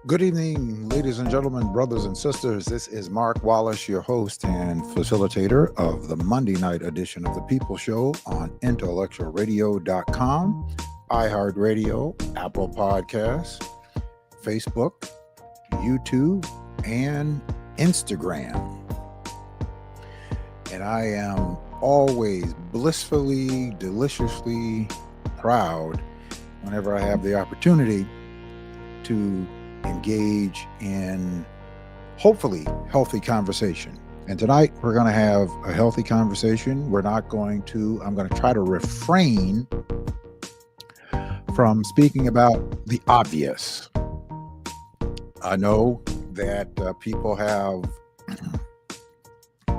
Good evening, ladies and gentlemen, brothers and sisters. This is Mark Wallace, your host and facilitator of the Monday night edition of The People Show on intellectualradio.com, iHeartRadio, Apple Podcasts, Facebook, YouTube, and Instagram. And I am always blissfully, deliciously proud whenever I have the opportunity to engage in hopefully healthy conversation. And tonight we're going to have a healthy conversation. I'm going to try to refrain from speaking about the obvious. I know that people have,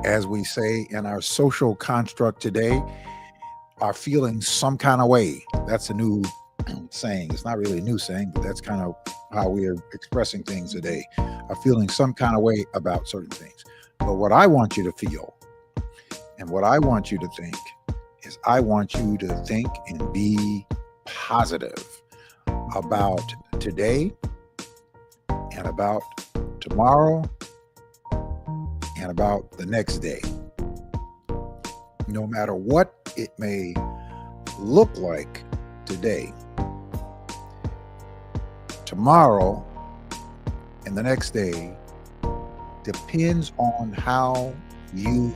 as we say in our social construct today, are feeling some kind of way. That's a new saying. It's not really a new saying, but that's kind of how we are expressing things today, are feeling some kind of way about certain things. But what I want you to feel and what I want you to think is I want you to think and be positive about today and about tomorrow and about the next day. No matter what it may look like today, tomorrow and the next day depends on how you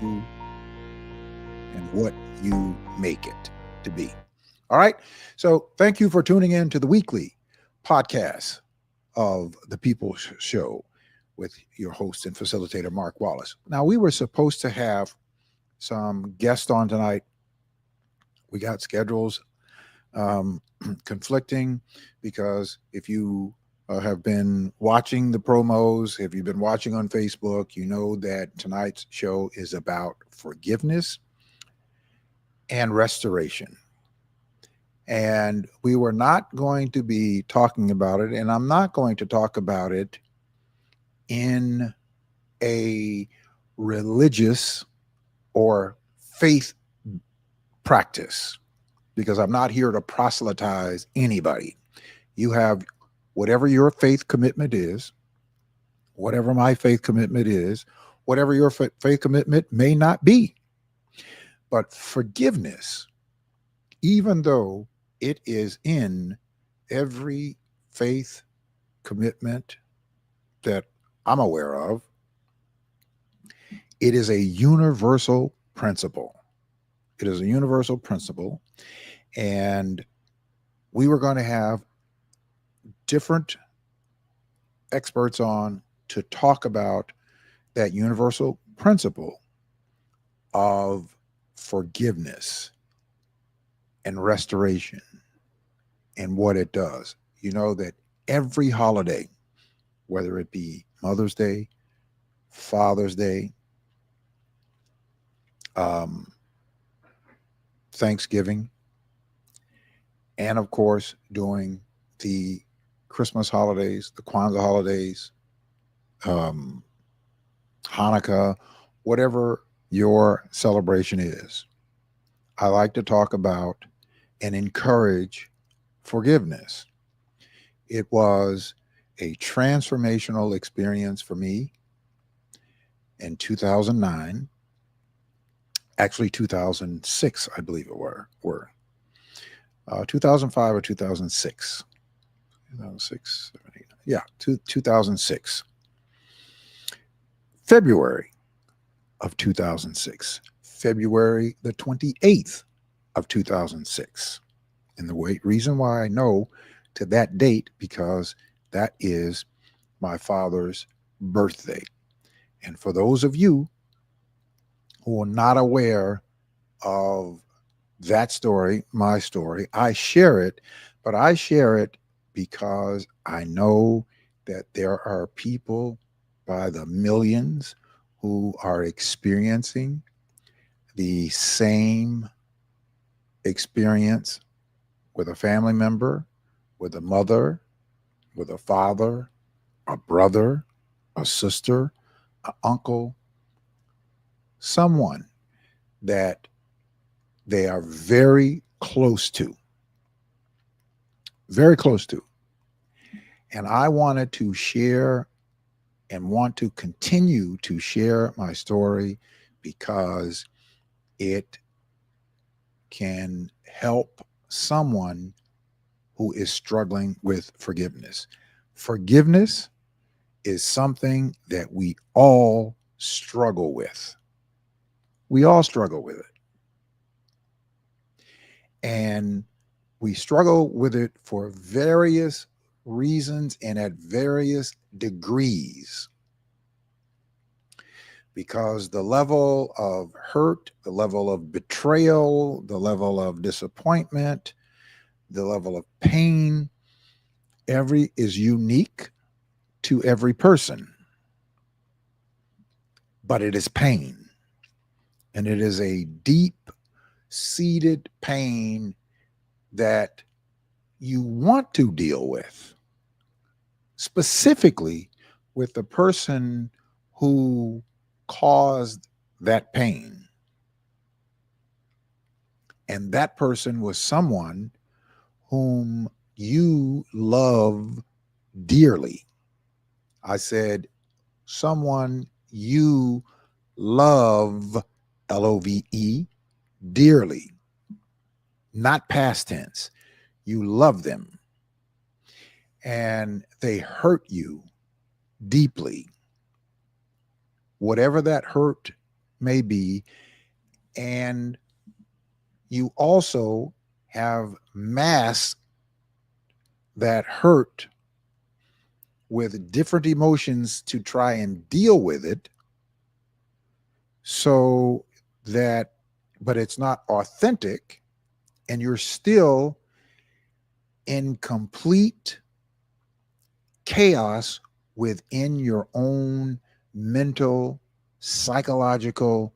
and what you make it to be. All right. So thank you for tuning in to the weekly podcast of The People Show with your host and facilitator, Mark Wallace. Now, we were supposed to have some guests on tonight. We got schedules conflicting because if you have been watching the promos, if you've been watching on Facebook, you know that tonight's show is about forgiveness and restoration. And we were not going to be talking about it, and I'm not going to talk about it in a religious or faith practice, because I'm not here to proselytize anybody. You have whatever your faith commitment is, whatever my faith commitment is, whatever your faith commitment may not be. But forgiveness, even though it is in every faith commitment that I'm aware of, it is a universal principle. It is a universal principle. And we were going to have different experts on to talk about that universal principle of forgiveness and restoration and what it does. You know that every holiday, whether it be Mother's Day, Father's Day, Thanksgiving, and of course during the Christmas holidays, the Kwanzaa holidays, Hanukkah, whatever your celebration is, I like to talk about and encourage forgiveness. It was a transformational experience for me in 2009, actually 2006, I believe it were 2005 or 2006. 2006, 2006. February of 2006. February the 28th of 2006. And the reason why I know to that date, because that is my father's birthday. And for those of you who are not aware of that story, my story, I share it, but I share it because I know that there are people by the millions who are experiencing the same experience with a family member, with a mother, with a father, a brother, a sister, an uncle, someone that they are very close to. Very close to. And I wanted to share and want to continue to share my story because it can help someone who is struggling with forgiveness. Forgiveness is something that we all struggle with. We all struggle with it. And we struggle with it for various reasons and at various degrees, because the level of hurt, the level of betrayal, the level of disappointment, the level of pain, every is unique to every person. But it is pain. And it is a deep seated pain that you want to deal with, specifically with the person who caused that pain. And that person was someone whom you love dearly. I said, someone you love, LOVE, dearly, not past tense. You love them and they hurt you deeply, whatever that hurt may be. And you also have masked that hurt with different emotions to try and deal with it, so that, but it's not authentic, and you're still in complete chaos within your own mental, psychological,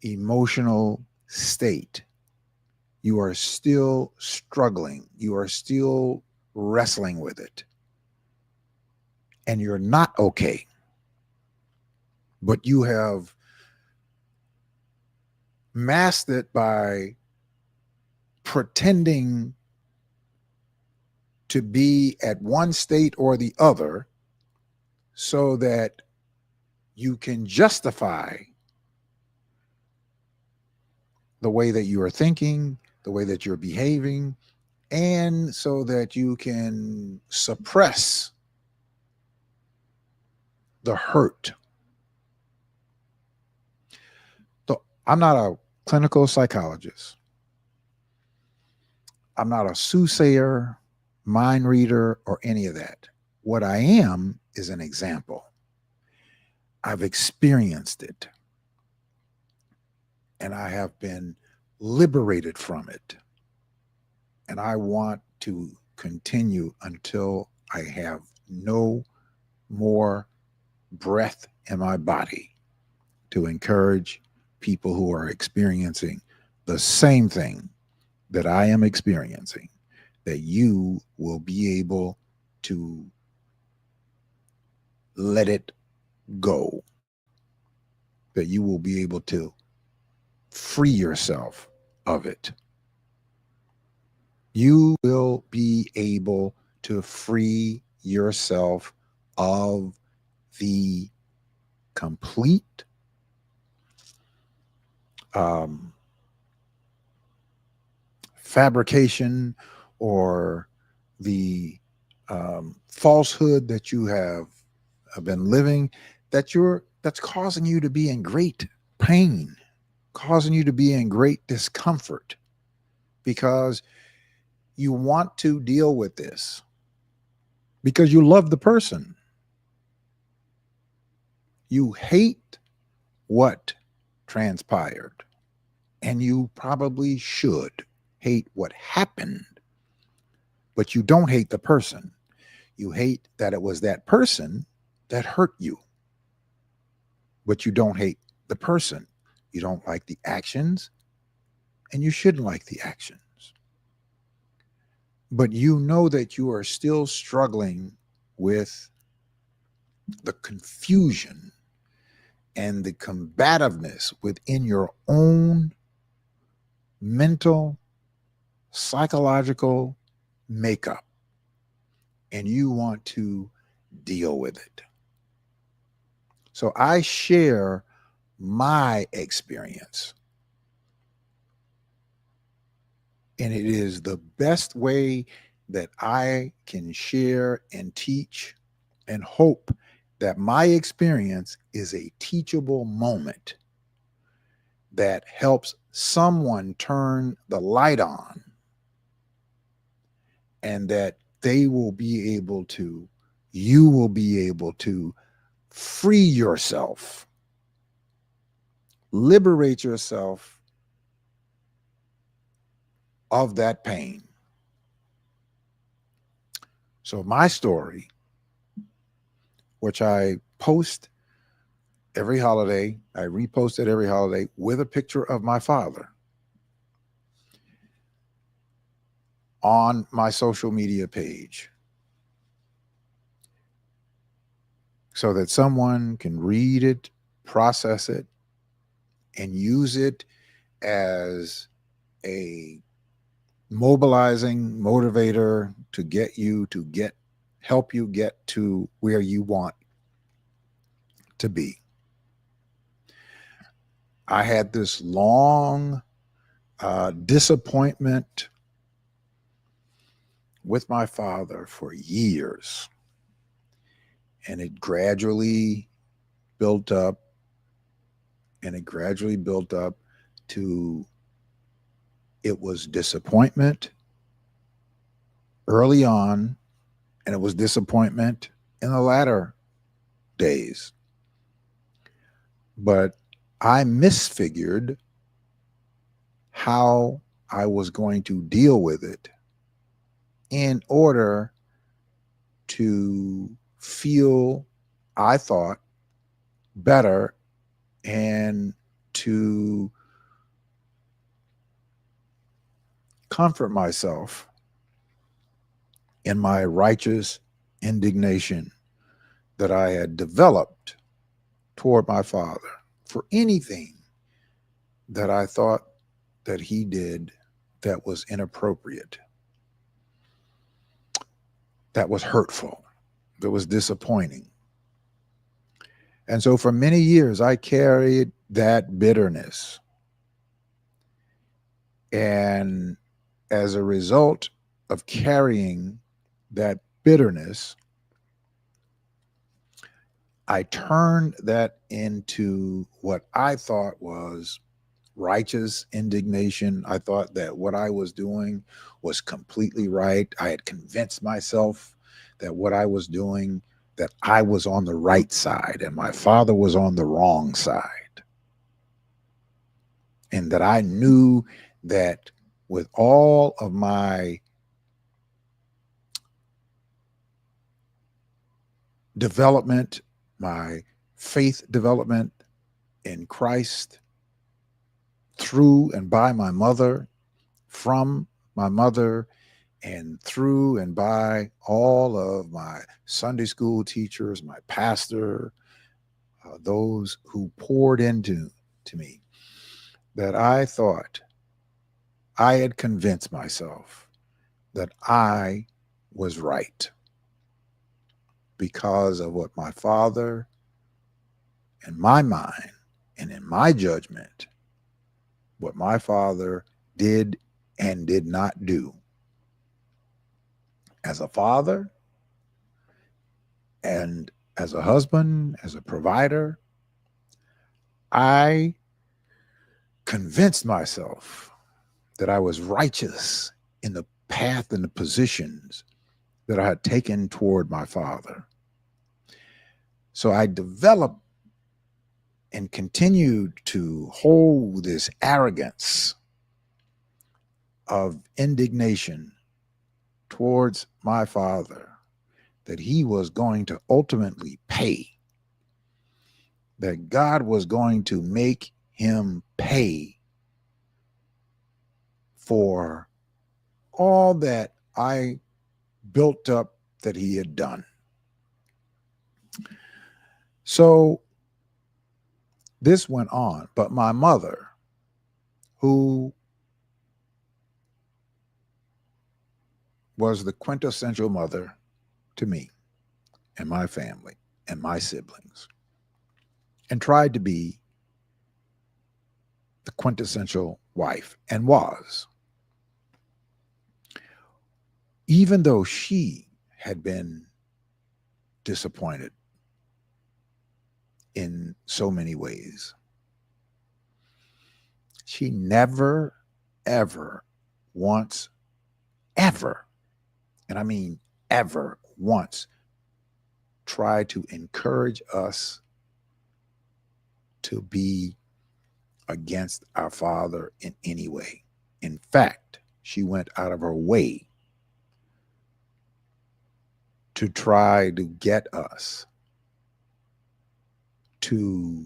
emotional state. You are still struggling. You are still wrestling with it. And you're not okay. But you have masked it by pretending to be at one state or the other so that you can justify the way that you are thinking, the way that you're behaving, and so that you can suppress the hurt. So I'm not a clinical psychologist. I'm not a soothsayer, mind reader, or any of that. What I am is an example. I've experienced it, and I have been liberated from it. And I want to continue until I have no more breath in my body to encourage people who are experiencing the same thing that I am experiencing, that you will be able to let it go, that you will be able to free yourself of it. You will be able to free yourself of the complete fabrication or the falsehood that you have been living, that's causing you to be in great pain, causing you to be in great discomfort, because you want to deal with this because you love the person. You hate what transpired, and you probably should hate what happened, but you don't hate the person. You hate that it was that person that hurt you, but you don't hate the person. You don't like the actions, and you shouldn't like the actions. But you know that you are still struggling with the confusion and the combativeness within your own mental, psychological makeup. and you want to deal with it. So I share my experience, and it is the best way that I can share and teach, and hope that my experience is a teachable moment that helps someone turn the light on, and that they will be able to, you will be able to free yourself, liberate yourself of that pain. So, my story, which I post every holiday, I repost it every holiday with a picture of my father on my social media page, so that someone can read it, process it, and use it as a mobilizing motivator to get you to help you get to where you want to be. I had this long disappointment with my father for years, and it gradually built up, and it gradually built up to, it was disappointment early on, and it was disappointment in the latter days. But I misfigured how I was going to deal with it in order to feel, I thought, better, and to comfort myself in my righteous indignation that I had developed toward my father for anything that I thought that he did that was inappropriate, that was hurtful, that was disappointing. And so for many years, I carried that bitterness. And as a result of carrying that bitterness, I turned that into what I thought was righteous indignation. I thought that what I was doing was completely right. I had convinced myself that what I was doing, that I was on the right side and my father was on the wrong side. And that I knew that with all of my development, my faith development in Christ, through and by my mother, from my mother, and through and by all of my Sunday school teachers, my pastor, those who poured into me, that I thought I had convinced myself that I was right because of what my father, in my mind and in my judgment, what my father did and did not do. As a father and as a husband, as a provider, I convinced myself that I was righteous in the path and the positions that I had taken toward my father. So I developed and continued to hold this arrogance of indignation towards my father, that he was going to ultimately pay, that God was going to make him pay for all that I built up that he had done. So this went on, but my mother, who was the quintessential mother to me and my family and my siblings and tried to be the quintessential wife and was, even though she had been disappointed in so many ways. She never, ever, once, ever, and I mean ever once, tried to encourage us to be against our father in any way. In fact, she went out of her way to try to get us to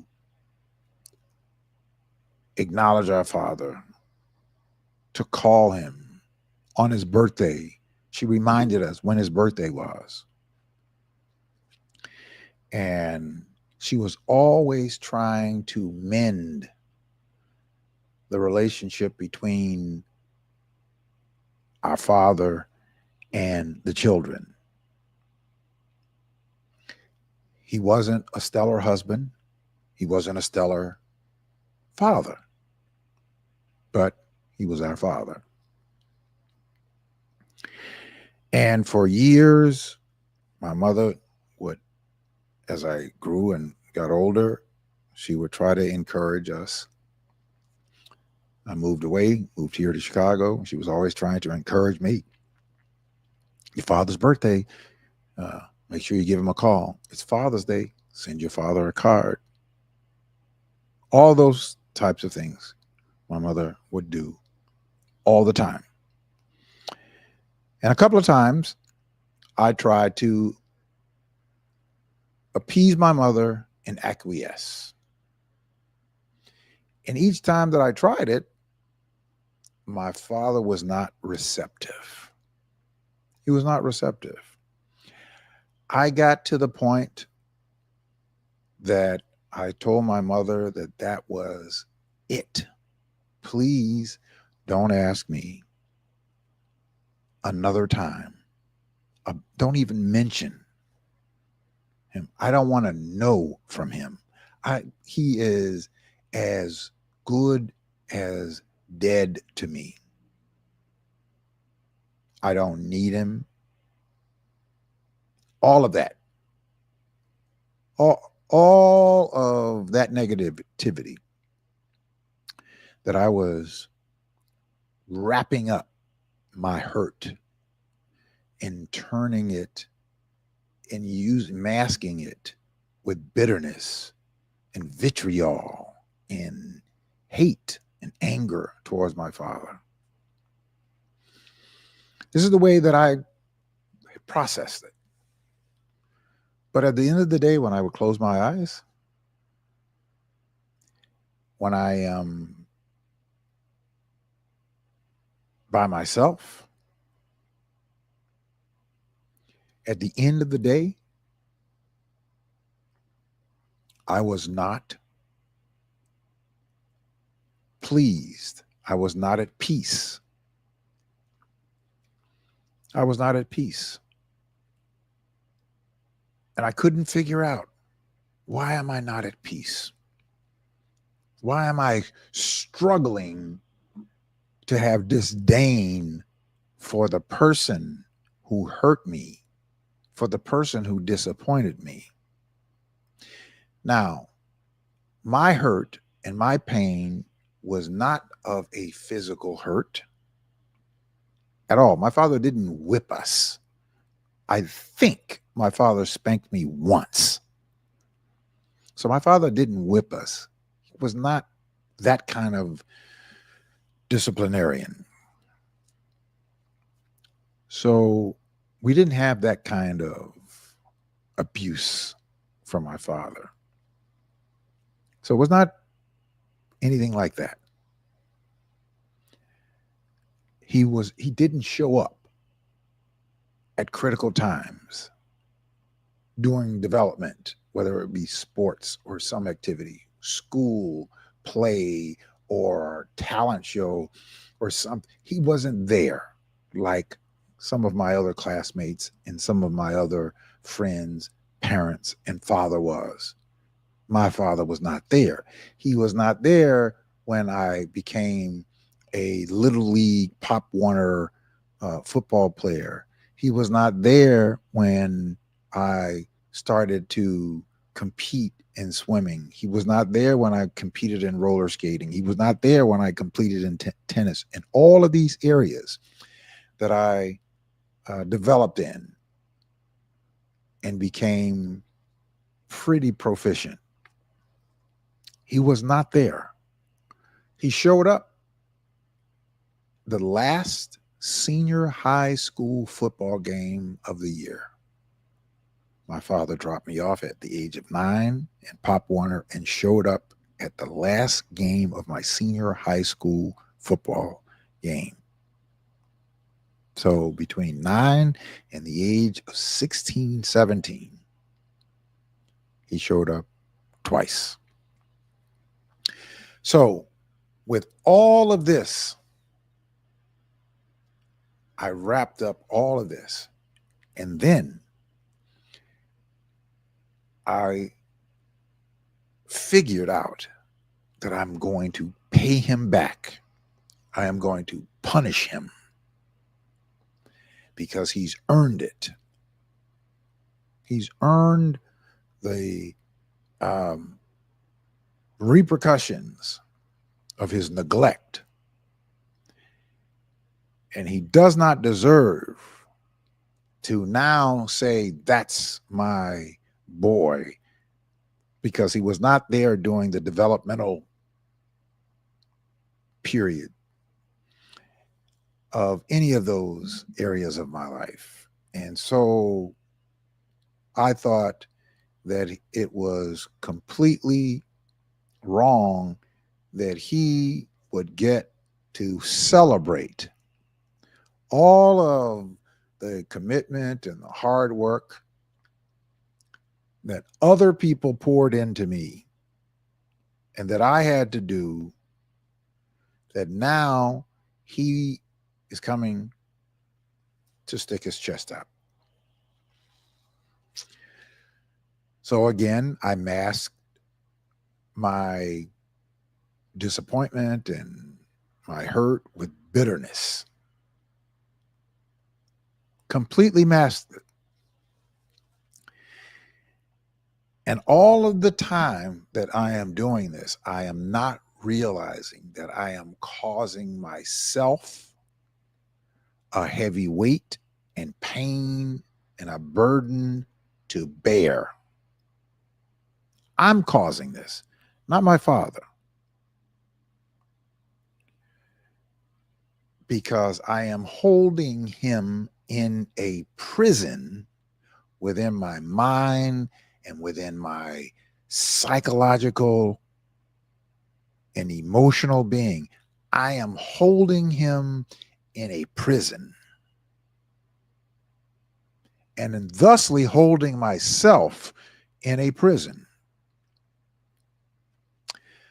acknowledge our father, to call him on his birthday. She reminded us when his birthday was. And she was always trying to mend the relationship between our father and the children. He wasn't a stellar husband. He wasn't a stellar father, but he was our father. And for years, my mother would, as I grew and got older, she would try to encourage us. I moved away, moved here to Chicago. She was always trying to encourage me. Your father's birthday, make sure you give him a call. It's Father's Day. Send your father a card. All those types of things my mother would do all the time. And a couple of times I tried to appease my mother and acquiesce. And each time that I tried it, my father was not receptive. He was not receptive. I got to the point that I told my mother that that was it. Please don't ask me another time. Don't even mention him. I don't want to know from him. He is as good as dead to me. I don't need him. All of that. All of that negativity that I was wrapping up my hurt and turning it and masking it with bitterness and vitriol and hate and anger towards my father. This is the way that I processed it. But at the end of the day, when I would close my eyes, when I am by myself, at the end of the day, I was not pleased. I was not at peace. I was not at peace. And I couldn't figure out, why am I not at peace? Why am I struggling to have disdain for the person who hurt me, for the person who disappointed me? Now, my hurt and my pain was not of a physical hurt at all. My father didn't whip us. I think my father spanked me once. So my father didn't whip us. He was not that kind of disciplinarian. So we didn't have that kind of abuse from my father. So it was not anything like that. He didn't show up at critical times during development, whether it be sports or some activity, school, play, or talent show or something. He wasn't there like some of my other classmates and some of my other friends' parents and father was. My father was not there. He was not there when I became a little league Pop Warner football player. He was not there when I started to compete in swimming. He was not there when I competed in roller skating. He was not there when I competed in tennis. And all of these areas that I developed in and became pretty proficient, he was not there. He showed up the last senior high school football game of the year. My father dropped me off at the age of 9 in Pop Warner and showed up at the last game of my senior high school football game. So between 9 and the age of 16, 17, he showed up twice. So with all of this, I wrapped up all of this, and then I figured out that I'm going to pay him back. I am going to punish him because he's earned it. He's earned the repercussions of his neglect. And he does not deserve to now say, that's my boy, because he was not there during the developmental period of any of those areas of my life. And so I thought that it was completely wrong that he would get to celebrate all of the commitment and the hard work that other people poured into me and that I had to do, that now he is coming to stick his chest out. So again, I masked my disappointment and my hurt with bitterness. Completely masked it. And all of the time that I am doing this, I am not realizing that I am causing myself a heavy weight and pain and a burden to bear. I'm causing this, not my father. Because I am holding him in a prison within my mind and within my psychological and emotional being. I am holding him in a prison, and in thusly holding myself in a prison.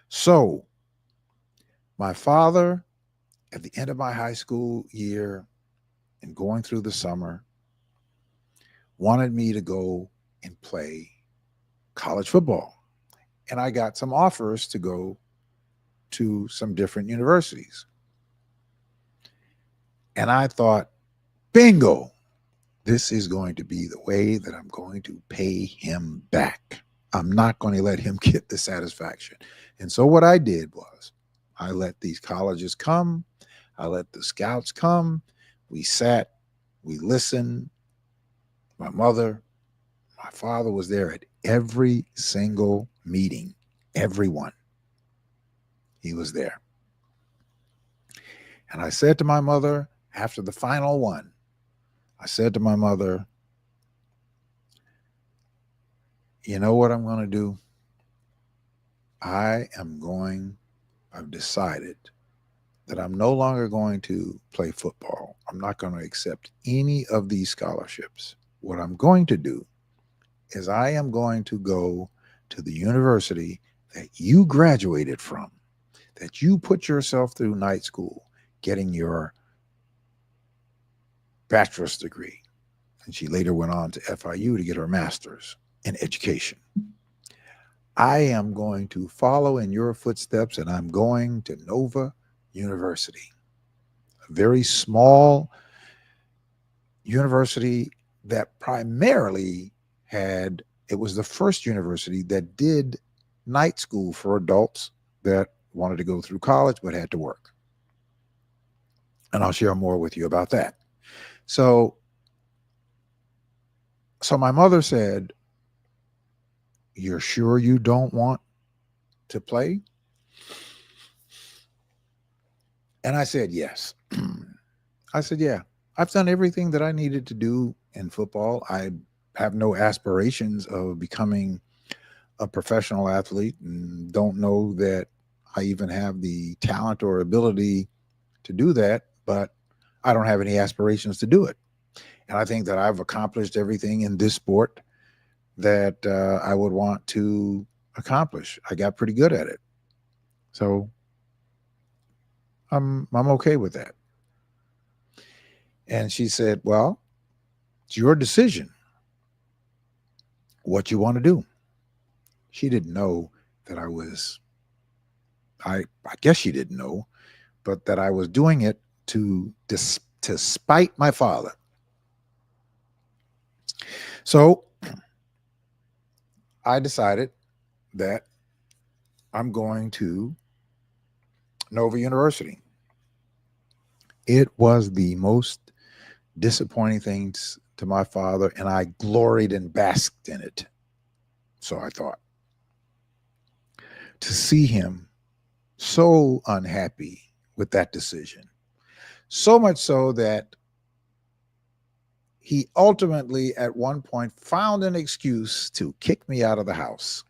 So my father, at the end of my high school year and going through the summer, wanted me to go and play college football. And I got some offers to go to some different universities. And I thought, bingo, this is going to be the way that I'm going to pay him back. I'm not going to let him get the satisfaction. And so what I did was I let these colleges come. I let the scouts come. We sat, we listened. My mother, my father was there at every single meeting, everyone. He was there. And I said to my mother, after the final one, I said to my mother, you know what I'm going to do? I've decided that I'm no longer going to play football. I'm not going to accept any of these scholarships. What I'm going to do is I am going to go to the university that you graduated from, that you put yourself through night school, getting your bachelor's degree. And she later went on to FIU to get her master's in education. I am going to follow in your footsteps, and I'm going to Nova University, a very small university that primarily it was the first university that did night school for adults that wanted to go through college but had to work. And I'll share more with you about that. So my mother said, "You're sure you don't want to play?" And I said, "Yes." I said, "Yeah, I've done everything that I needed to do in football. I have no aspirations of becoming a professional athlete and don't know that I even have the talent or ability to do that, but I don't have any aspirations to do it. And I think that I've accomplished everything in this sport that I would want to accomplish. I got pretty good at it. So I'm okay with that." And she said, "Well, it's your decision what you want to do." She didn't know that I guess she didn't know, but that I was doing it to spite my father. So I decided that I'm going to Nova University. It was the most disappointing thing to my father, and I gloried and basked in it. So I thought, to see him so unhappy with that decision, so much so that he ultimately at one point found an excuse to kick me out of the house.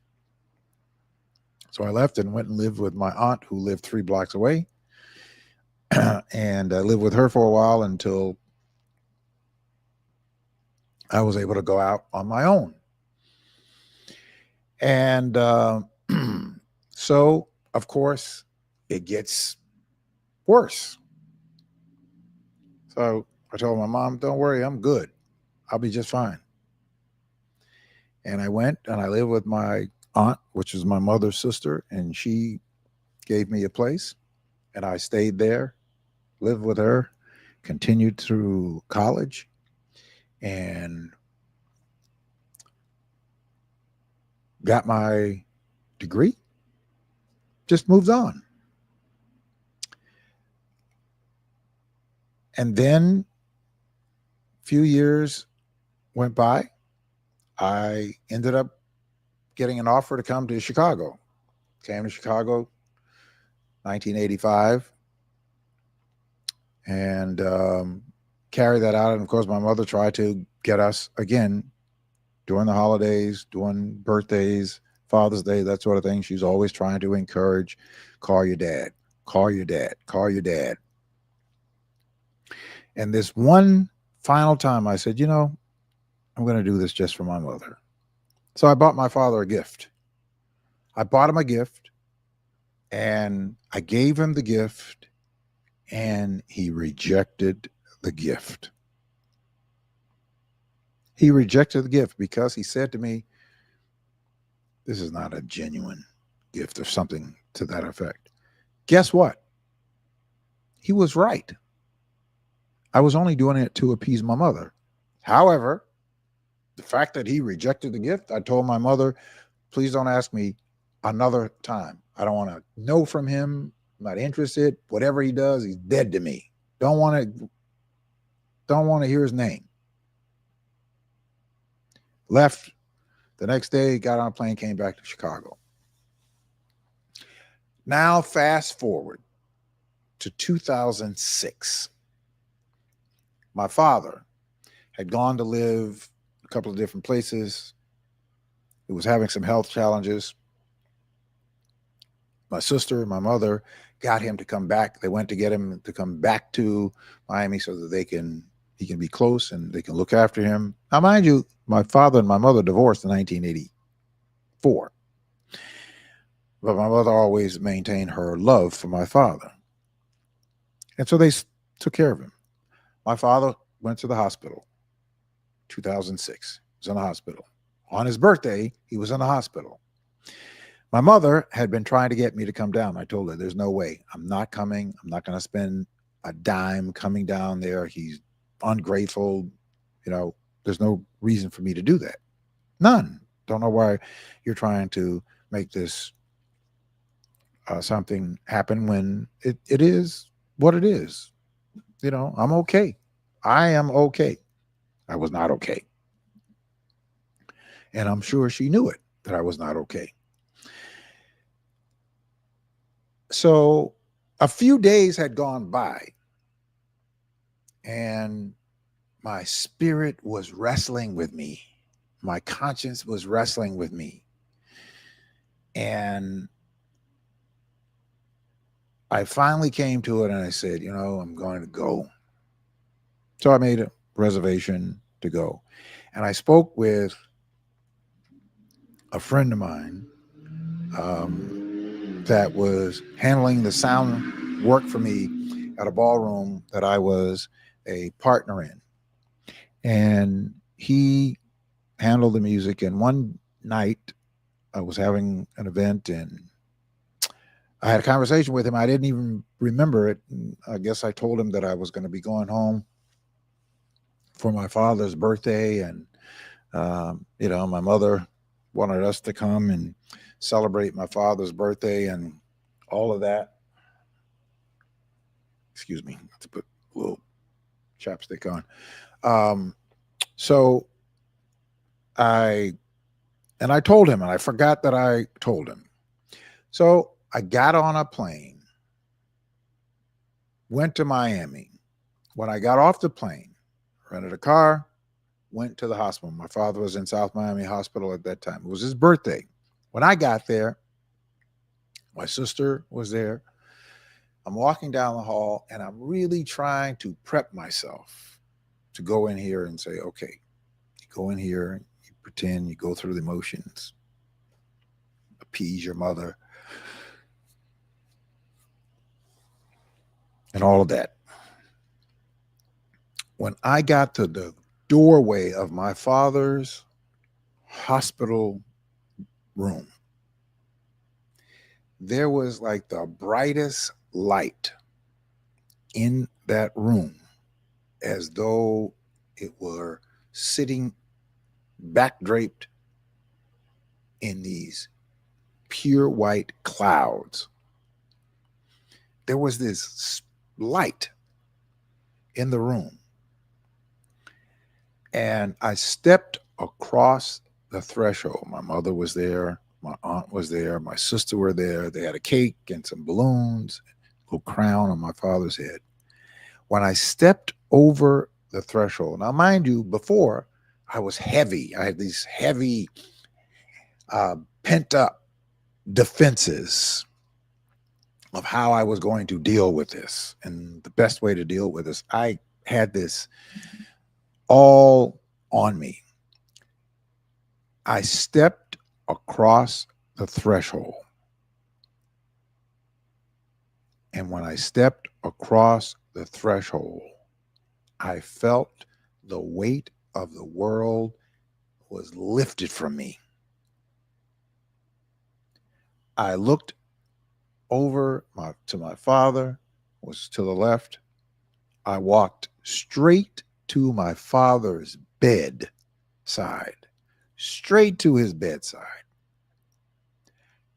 So I left and went and lived with my aunt, who lived 3 blocks away. And I lived with her for a while until I was able to go out on my own. And so, of course, it gets worse. So I told my mom, "Don't worry, I'm good. I'll be just fine." And I went and I lived with my aunt, which is my mother's sister, and she gave me a place. And I stayed there, lived with her, continued through college, and got my degree, just moved on. And then a few years went by. I ended up getting an offer to come to Chicago. Came to Chicago, 1985, and carried that out. And of course, my mother tried to get us again during the holidays, during birthdays, Father's Day, that sort of thing. She's always trying to encourage, call your dad, call your dad, call your dad. And this one final time I said, I'm going to do this just for my mother. So I bought my father a gift. I bought him a gift, and I gave him the gift, and he rejected the gift. He rejected the gift because he said to me, "This is not a genuine gift," or something to that effect. Guess what? He was right. I was only doing it to appease my mother. However, the fact that he rejected the gift, I told my mother, "Please don't ask me another time. I don't want to know from him. I'm not interested. Whatever he does, he's dead to me. Don't want to hear his name." Left the next day, got on a plane, came back to Chicago. Now, fast forward to 2006. My father had gone to live a couple of different places. He was having some health challenges. My sister and my mother got him to come back. They went to get him to come back to Miami so that he can be close and they can look after him. Now, mind you, my father and my mother divorced in 1984. But my mother always maintained her love for my father. And so they took care of him. My father went to the hospital. 2006. He was in the hospital. On his birthday, he was in the hospital. My mother had been trying to get me to come down. I told her, there's no way. I'm not coming. I'm not going to spend a dime coming down there. He's ungrateful. There's no reason for me to do that. None. Don't know why you're trying to make this something happen when it is what it is. I'm okay. I am okay. I was not okay. And I'm sure she knew it, that I was not okay. So a few days had gone by, and my spirit was wrestling with me. My conscience was wrestling with me. And I finally came to it, and I said, I'm going to go. So I made a reservation to go. And I spoke with a friend of mine that was handling the sound work for me at a ballroom that I was a partner in. And he handled the music. And one night I was having an event, and I had a conversation with him. I didn't even remember it. I guess I told him that I was going to be going home for my father's birthday. And, my mother wanted us to come and celebrate my father's birthday and all of that. Excuse me, to put a little chapstick on. So I told him, and I forgot that I told him. So I got on a plane, went to Miami. When I got off the plane, rented a car, went to the hospital. My father was in South Miami Hospital at that time. It was his birthday. When I got there, my sister was there. I'm walking down the hall, and I'm really trying to prep myself to go in here and say, okay, you go in here, you pretend, you go through the motions, appease your mother, and all of that. When I got to the doorway of my father's hospital room, there was like the brightest light in that room, as though it were sitting back draped in these pure white clouds. There was this light in the room. And I stepped across the threshold. My mother was there. My aunt was there. My sister were there. They had a cake and some balloons, a little crown on my father's head. When I stepped over the threshold, now mind you, before I was heavy. I had these heavy pent up defenses of how I was going to deal with this. And the best way to deal with this, I had this all on me. I stepped across the threshold. And when I stepped across the threshold, I felt the weight of the world was lifted from me. I looked over to my father, was to the left. I walked straight to my father's bedside, straight to his bedside,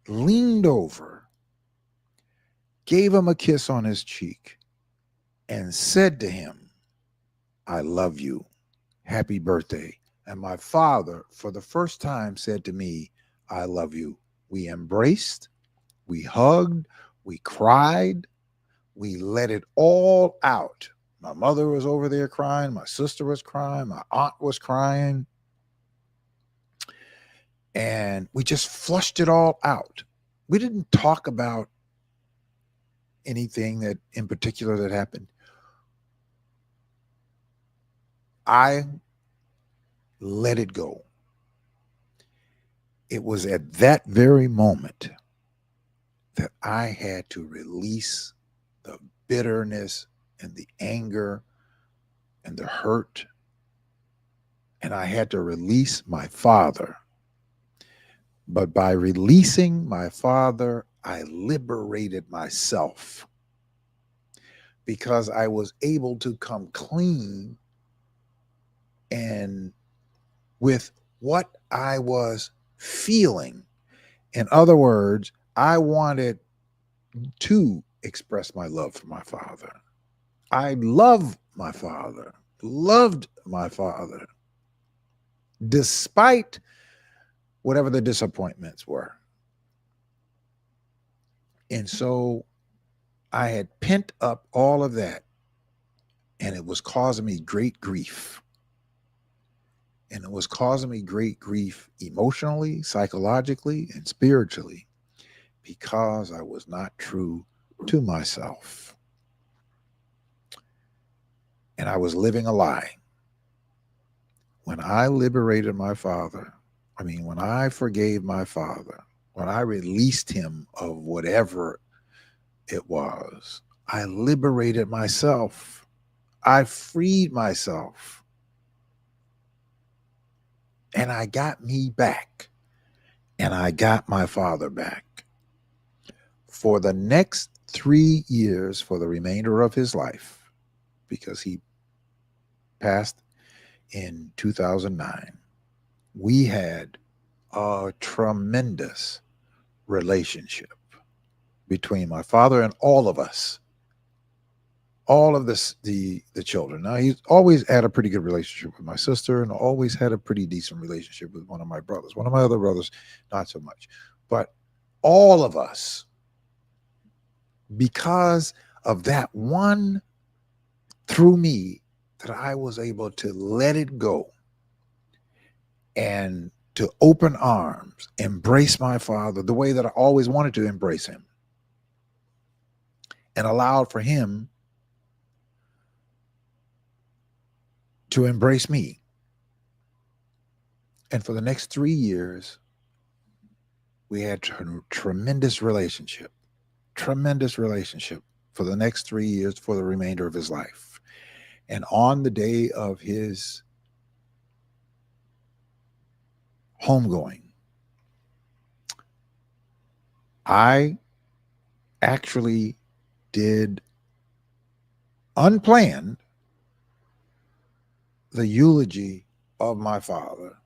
leaned over, gave him a kiss on his cheek, and said to him, I love you. Happy birthday. And my father, for the first time, said to me, I love you. We embraced, we hugged, we cried, we let it all out. My mother was over there crying, my sister was crying, my aunt was crying. And we just flushed it all out. We didn't talk about anything that in particular that happened. I let it go. It was at that very moment that I had to release the bitterness and the anger and the hurt, and I had to release my father. But by releasing my father, I liberated myself because I was able to come clean and with what I was feeling. In other words, I wanted to express my love for my father. I love my father, loved my father, despite whatever the disappointments were. And so I had pent up all of that, and it was causing me great grief. And it was causing me great grief emotionally, psychologically, and spiritually because I was not true to myself. And I was living a lie. When I liberated my father, when I forgave my father, when I released him of whatever it was, I liberated myself. I freed myself. And I got me back. And I got my father back. For the next 3 years, for the remainder of his life, because he passed in 2009, we had a tremendous relationship between my father and all of us, all of the children. Now, he's always had a pretty good relationship with my sister and always had a pretty decent relationship with one of my brothers. One of my other brothers, not so much. But all of us, because of that one through me, that I was able to let it go and to open arms, embrace my father the way that I always wanted to embrace him, and allowed for him to embrace me. And for the next 3 years, we had tremendous relationship for the next 3 years, for the remainder of his life. And on the day of his homegoing, I actually did unplanned the eulogy of my father.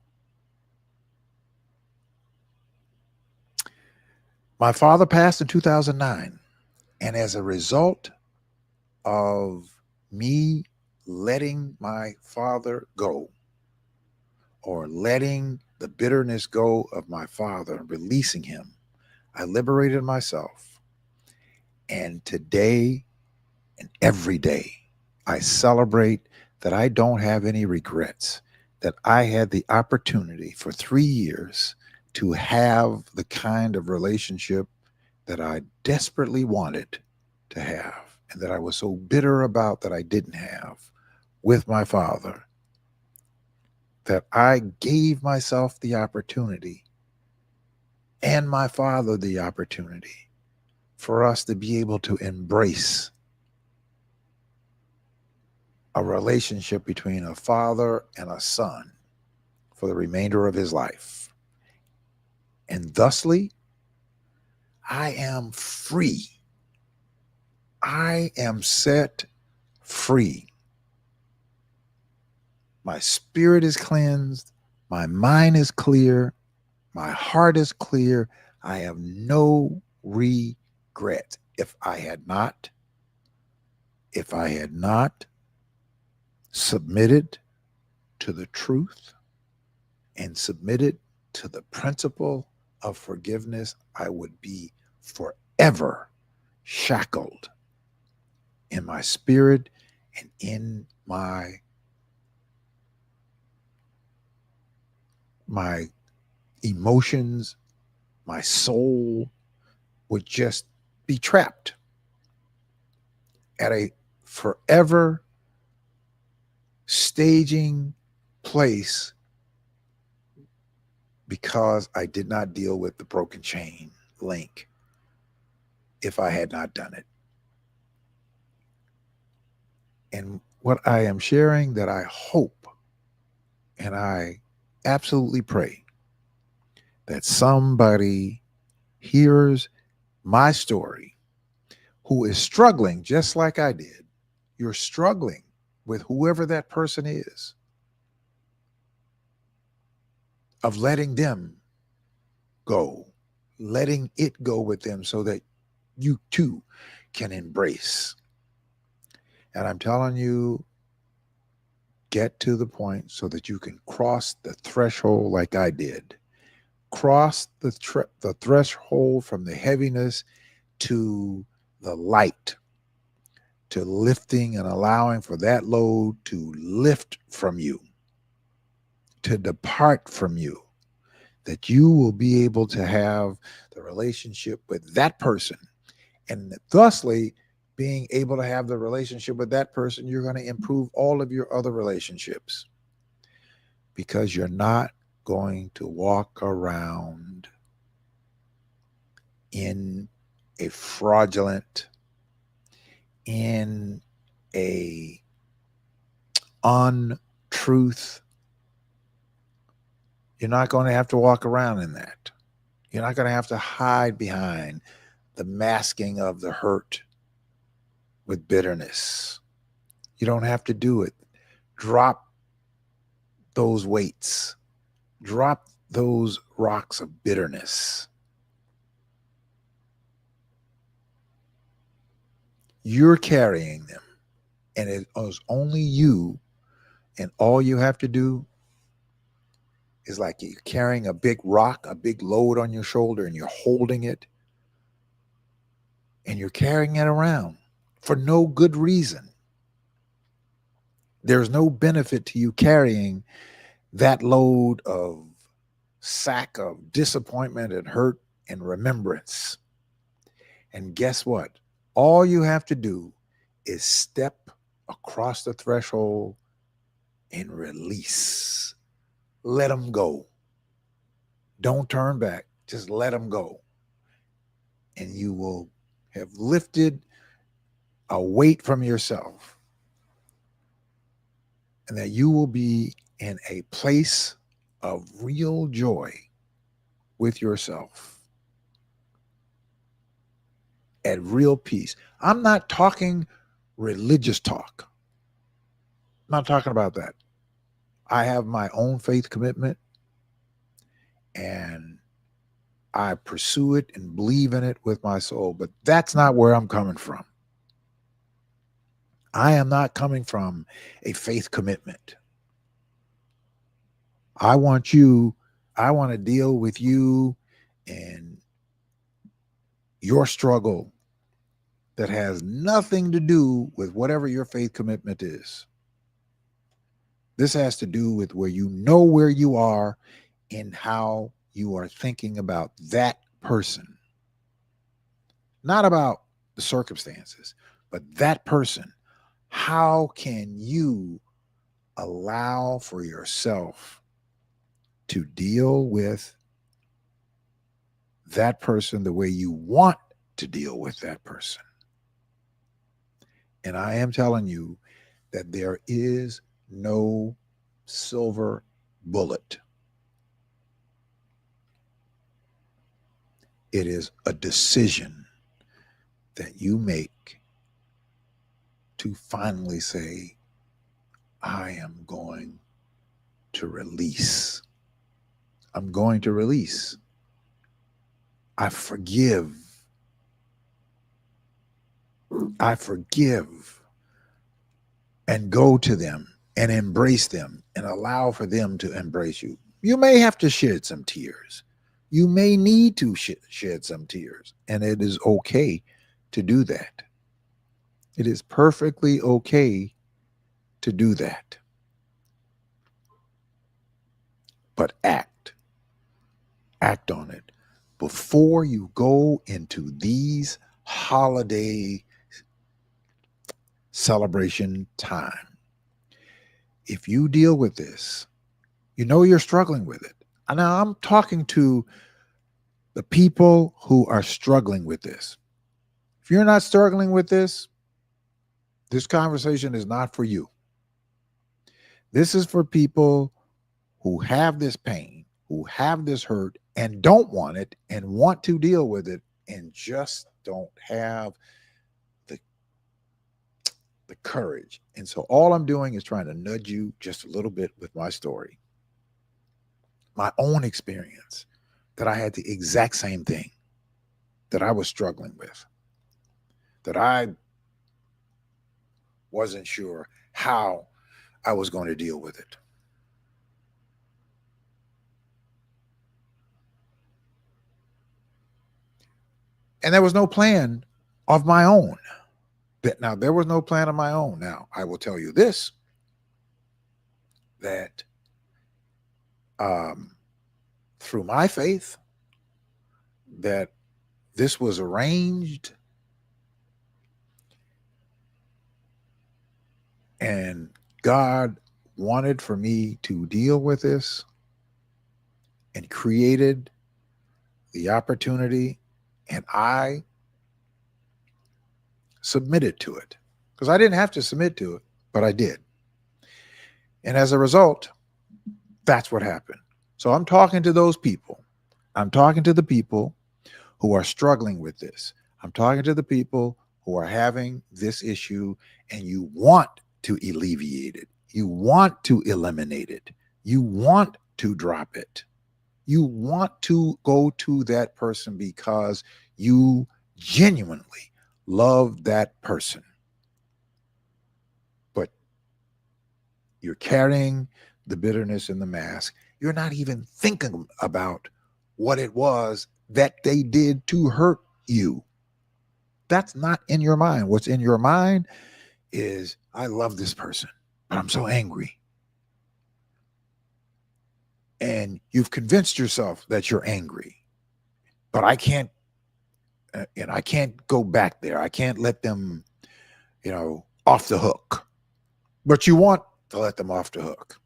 My father passed in 2009. And as a result of me letting my father go, or letting the bitterness go of my father and releasing him, I liberated myself. And today and every day, I celebrate that I don't have any regrets, that I had the opportunity for 3 years to have the kind of relationship that I desperately wanted to have, and that I was so bitter about that I didn't have with my father, that I gave myself the opportunity and my father the opportunity for us to be able to embrace a relationship between a father and a son for the remainder of his life. And thusly, I am free. I am set free. My spirit is cleansed. My mind is clear. My heart is clear. I have no regret. If I had not submitted to the truth and submitted to the principle of forgiveness, I would be forever shackled in my spirit and in my emotions. My soul would just be trapped at a forever staging place because I did not deal with the broken chain link if I had not done it. And what I am sharing, that I hope and I absolutely pray that somebody hears my story who is struggling just like I did. You're struggling with whoever that person is, of letting them go, letting it go with them so that you too can embrace. And I'm telling you, get to the point so that you can cross the threshold like I did. Cross the threshold from the heaviness to the light, to lifting and allowing for that load to lift from you, to depart from you, that you will be able to have the relationship with that person. And thusly, being able to have the relationship with that person, you're going to improve all of your other relationships, because you're not going to walk around in a fraudulent, in a untruth. You're not going to have to walk around in that. You're not going to have to hide behind the masking of the hurt with bitterness. You don't have to do it. Drop those weights. Drop those rocks of bitterness. You're carrying them, and it is only you, and all you have to do is, like you're carrying a big rock, a big load on your shoulder, and you're holding it, and you're carrying it around for no good reason. There's no benefit to you carrying that load of sack of disappointment and hurt and remembrance. And guess what? All you have to do is step across the threshold and release. Let them go. Don't turn back. Just let them go. And you will have lifted a weight from yourself. And that you will be in a place of real joy with yourself, at real peace. I'm not talking religious talk. I'm not talking about that. I have my own faith commitment, and I pursue it and believe in it with my soul, but that's not where I'm coming from. I am not coming from a faith commitment. I want to deal with you and your struggle that has nothing to do with whatever your faith commitment is. This has to do with where you are and how you are thinking about that person. Not about the circumstances, but that person. How can you allow for yourself to deal with that person the way you want to deal with that person? And I am telling you that there is no silver bullet. It is a decision that you make to finally say, I am going to release. I'm going to release. I forgive. I forgive, and go to them and embrace them and allow for them to embrace you. You may have to shed some tears. You may need to shed some tears, and it is okay to do that. It is perfectly okay to do that. But act on it before you go into these holiday celebration time. If you deal with this, you know you're struggling with it. And now I'm talking to the people who are struggling with this. If you're not struggling with this, this conversation is not for you. This is for people who have this pain, who have this hurt and don't want it and want to deal with it and just don't have the courage. And so all I'm doing is trying to nudge you just a little bit with my story, my own experience, that I had the exact same thing that I was struggling with, that I wasn't sure how I was going to deal with it. And there was no plan of my own. Now, there was no plan of my own. Now, I will tell you this, that through my faith, that this was arranged and God wanted for me to deal with this and created the opportunity, and I submitted to it, because I didn't have to submit to it, but I did. And as a result, that's what happened. So I'm talking to those people. I'm talking to the people who are struggling with this. I'm talking to the people who are having this issue and you want to alleviate it. You want to eliminate it. You want to drop it. You want to go to that person because you genuinely love that person. But you're carrying the bitterness and the mask. You're not even thinking about what it was that they did to hurt you. That's not in your mind. What's in your mind is, I love this person, but I'm so angry. And you've convinced yourself that you're angry, but I can't, and I can't go back there. I can't let them, off the hook. But you want to let them off the hook.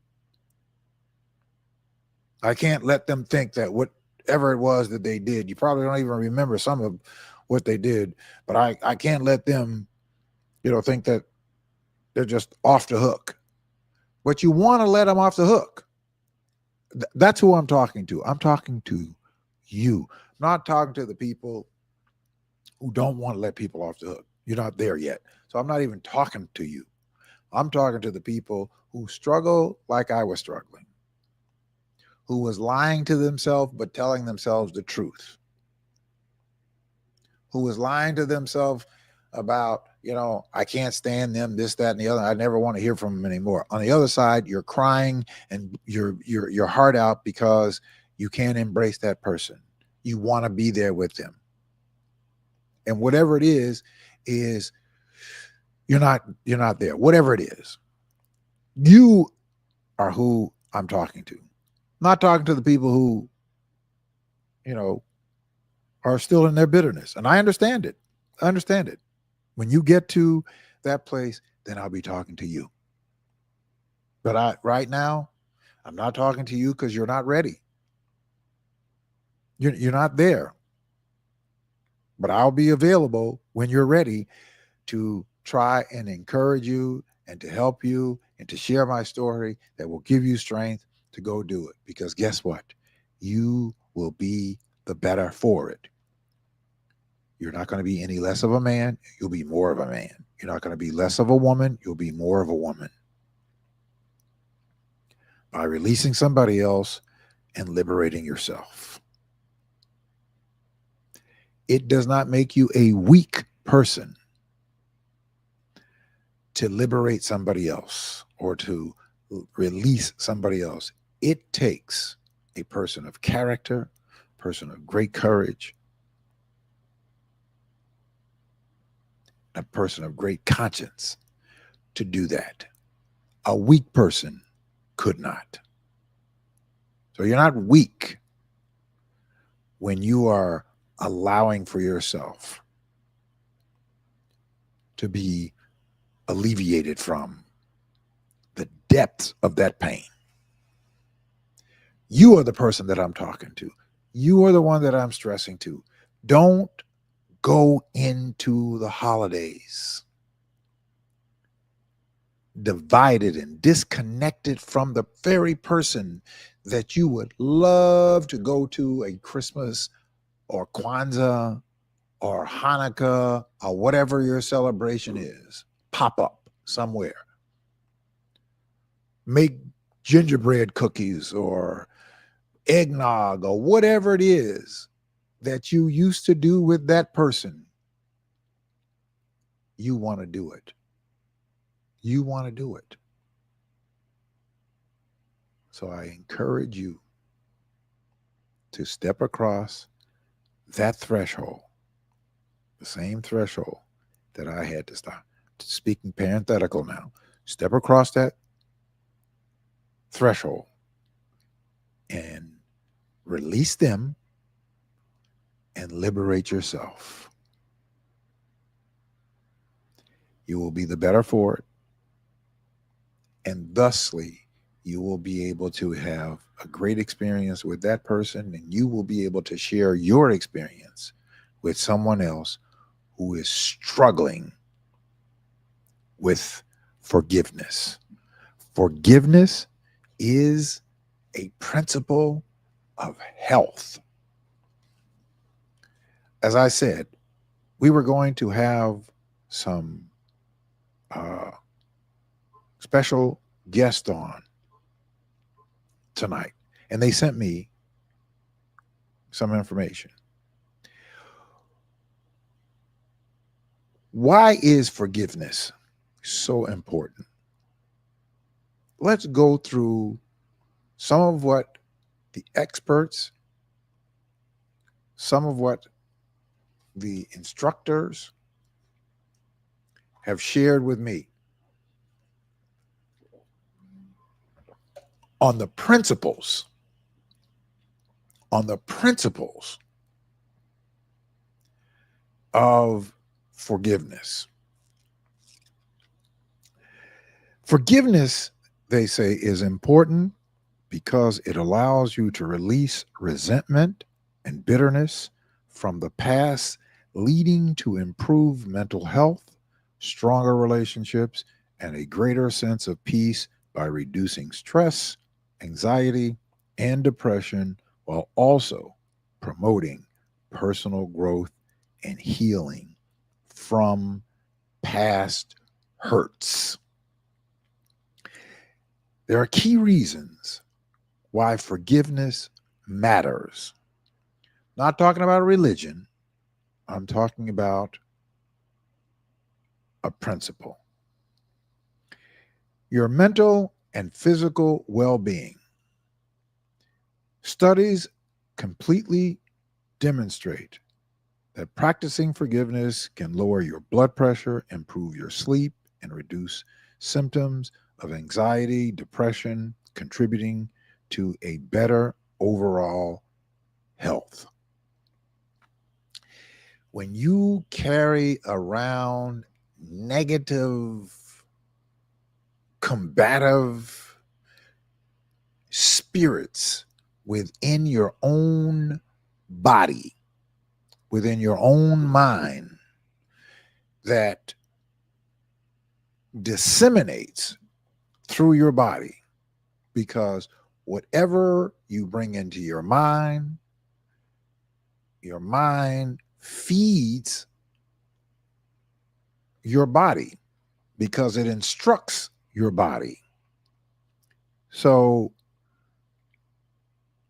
I can't let them think that whatever it was that they did, you probably don't even remember some of what they did, but I can't let them, think that they're just off the hook. But you want to let them off the hook. That's who I'm talking to. I'm talking to you. I'm not talking to the people who don't want to let people off the hook. You're not there yet. So I'm not even talking to you. I'm talking to the people who struggle like I was struggling, who was lying to themselves but telling themselves the truth, who was lying to themselves about, I can't stand them, this, that, and the other. I never want to hear from them anymore. On the other side, you're crying and your heart out because you can't embrace that person. You want to be there with them. And whatever it is you're not there. Whatever it is, you are who I'm talking to. I'm not talking to the people who, are still in their bitterness. And I understand it. When you get to that place, then I'll be talking to you. But right now, I'm not talking to you because you're not ready. You're not there. But I'll be available when you're ready to try and encourage you and to help you and to share my story that will give you strength to go do it. Because guess what? You will be the better for it. You're not going to be any less of a man. You'll be more of a man. You're not going to be less of a woman. You'll be more of a woman. By releasing somebody else and liberating yourself. It does not make you a weak person to liberate somebody else or to release somebody else. It takes a person of character, a person of great courage, a person of great conscience to do that. A weak person could not. So you're not weak when you are allowing for yourself to be alleviated from the depths of that pain. You are the person that I'm talking to. You are the one that I'm stressing to. Don't go into the holidays divided and disconnected from the very person that you would love to go to a Christmas or Kwanzaa or Hanukkah or whatever your celebration is, pop up somewhere. Make gingerbread cookies or eggnog or whatever it is that you used to do with that person. You want to do it. You want to do it. So I encourage you to step across that threshold, the same threshold that I had to stop. Speaking parenthetical now, step across that threshold and release them and liberate yourself. You will be the better for it. And thusly, you will be able to have a great experience with that person, and you will be able to share your experience with someone else who is struggling with forgiveness. Forgiveness is a principle of health. As I said, we were going to have some special guest on tonight, and they sent me some information. Why is forgiveness so important? Let's go through some of what the experts, some of what the instructors have shared with me on the principles of forgiveness. Forgiveness, they say, is important because it allows you to release resentment and bitterness from the past, leading to improved mental health, stronger relationships, and a greater sense of peace by reducing stress, anxiety, and depression, while also promoting personal growth and healing from past hurts. There are key reasons why forgiveness matters. Not talking about religion, I'm talking about a principle. Your mental and physical well-being. Studies completely demonstrate that practicing forgiveness can lower your blood pressure, improve your sleep, and reduce symptoms of anxiety, depression, contributing to a better overall health. When you carry around negative, combative spirits within your own body, within your own mind, that disseminates through your body, because whatever you bring into your mind feeds your body because it instructs your body. So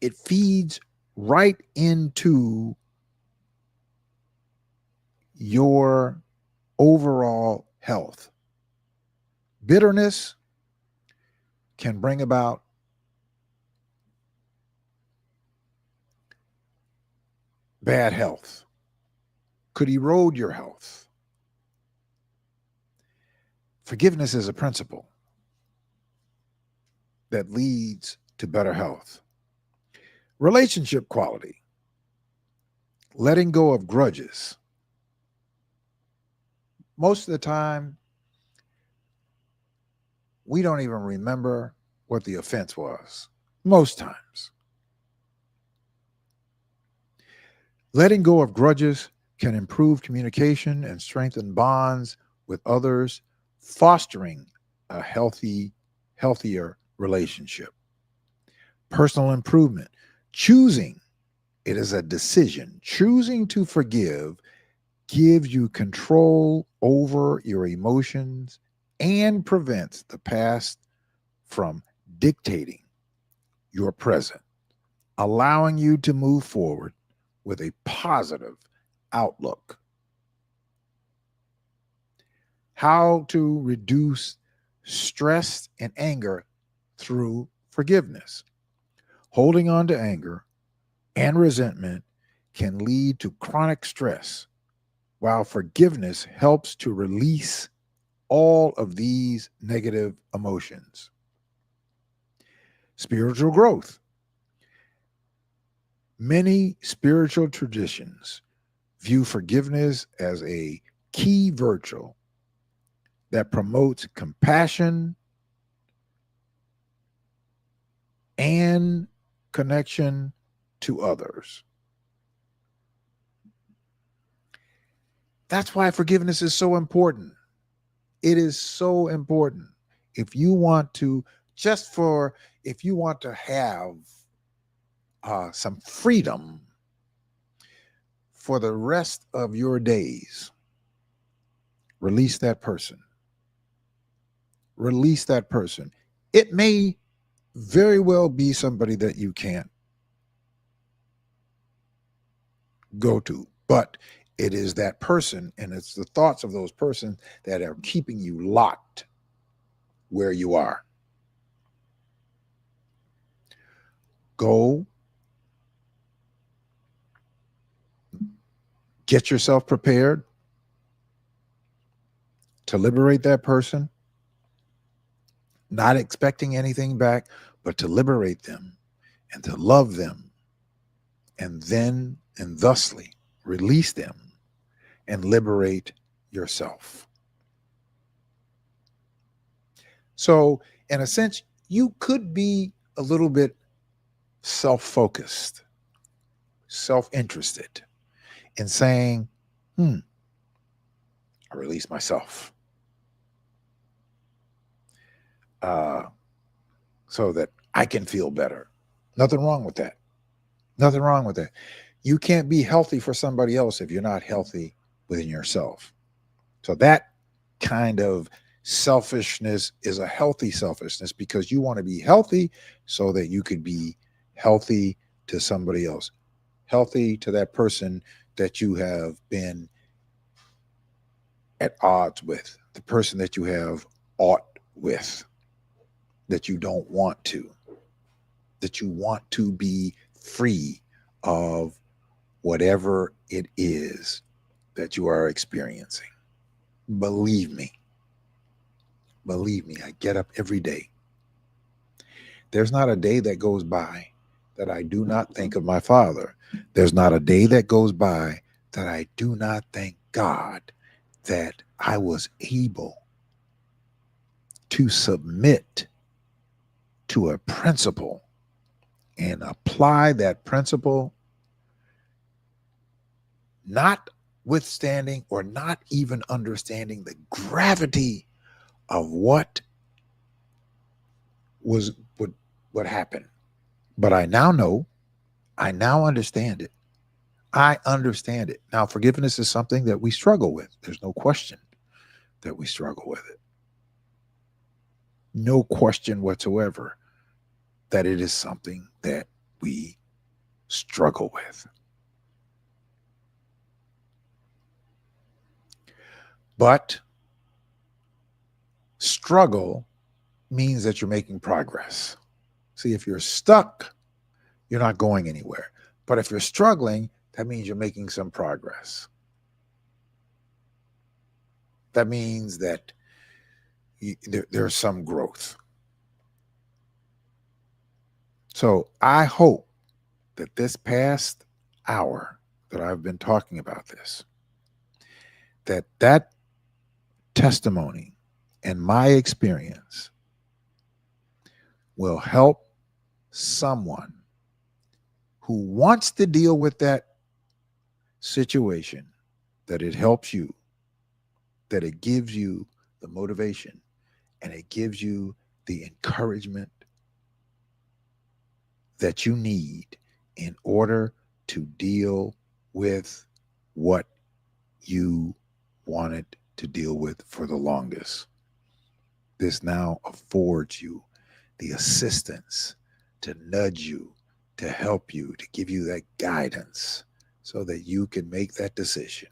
it feeds right into your overall health. Bitterness can bring about bad health, could erode your health. Forgiveness is a principle that leads to better health. Relationship quality, letting go of grudges. Most of the time, we don't even remember what the offense was. Most times. Letting go of grudges can improve communication and strengthen bonds with others, fostering a healthier relationship. Personal improvement, choosing, it is a decision. Choosing to forgive gives you control over your emotions and prevents the past from dictating your present, allowing you to move forward with a positive outlook. How to reduce stress and anger through forgiveness. Holding on to anger and resentment can lead to chronic stress, while forgiveness helps to release all of these negative emotions. Spiritual growth. Many spiritual traditions view forgiveness as a key virtue that promotes compassion and connection to others. That's why forgiveness is so important. It is so important. If you want to, if you want to have some freedom for the rest of your days, release that person. Release that person. It may very well be somebody that you can't go to, but it is that person and it's the thoughts of those persons that are keeping you locked where you are. Go get yourself prepared to liberate that person, not expecting anything back, but to liberate them and to love them, and then and thusly release them and liberate yourself. So, in a sense, you could be a little bit self focused, self interested in saying, I release myself so that I can feel better. Nothing wrong with that. Nothing wrong with that. You can't be healthy for somebody else if you're not healthy within yourself. So that kind of selfishness is a healthy selfishness because you want to be healthy so that you could be healthy to somebody else, healthy to that person that you have been at odds with, the person that you have aught with, that you don't want to, that you want to be free of whatever it is that you are experiencing. Believe me, I get up every day. There's not a day that goes by that I do not think of my Father. There's not a day that goes by that I do not thank God that I was able to submit to a principle and apply that principle, not withstanding or not even understanding the gravity of what was what happened. But I now know, I now understand it. I understand it. Now, forgiveness is something that we struggle with. There's no question that we struggle with it. No question whatsoever that it is something that we struggle with. But struggle means that you're making progress. See, if you're stuck, you're not going anywhere. But if you're struggling, that means you're making some progress. That means that there's some growth. So I hope that this past hour that I've been talking about this, that testimony and my experience will help someone who wants to deal with that situation, that it helps you, that it gives you the motivation and it gives you the encouragement that you need in order to deal with what you wanted to deal with for the longest. This now affords you the assistance to nudge you, to help you, to give you that guidance so that you can make that decision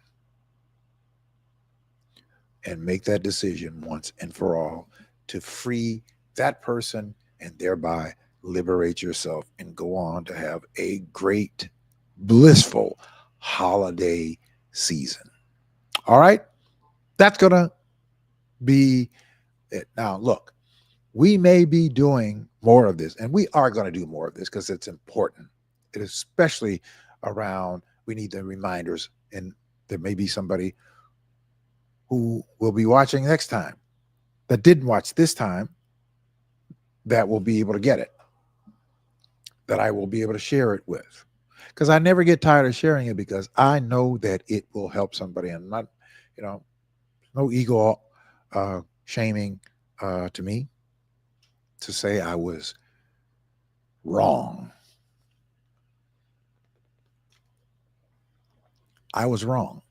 and make that decision once and for all to free that person and thereby liberate yourself and go on to have a great, blissful holiday season. All right. That's going to be it. Now, look, we may be doing more of this, and we are going to do more of this because it's important. It is especially around, we need the reminders, and there may be somebody who will be watching next time that didn't watch this time that will be able to get it, that I will be able to share it with. Because I never get tired of sharing it because I know that it will help somebody. And not, you know, no ego shaming to me to say I was wrong. I was wrong.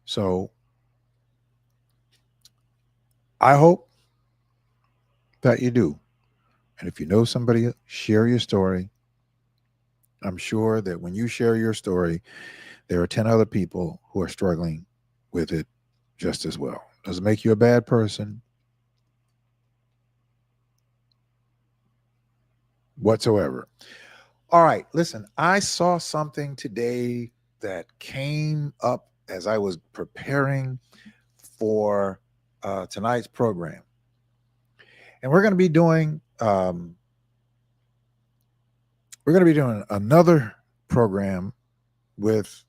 So I hope that you do. And if you know somebody, share your story. I'm sure that when you share your story, there are 10 other people who are struggling with it just as well. Doesn't make you a bad person whatsoever. All right, listen, I saw something today that came up as I was preparing for tonight's program. And we're going to be doing another program with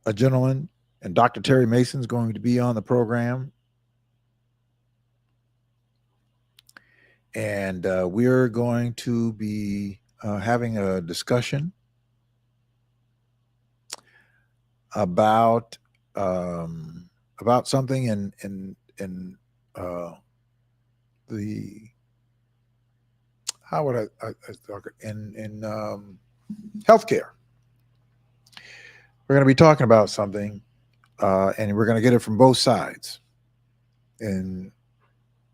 a gentleman, and Dr. Terry Mason is going to be on the program. And we're going to be having a discussion about something in the, how would I talk in healthcare. We're going to be talking about something, and we're going to get it from both sides. And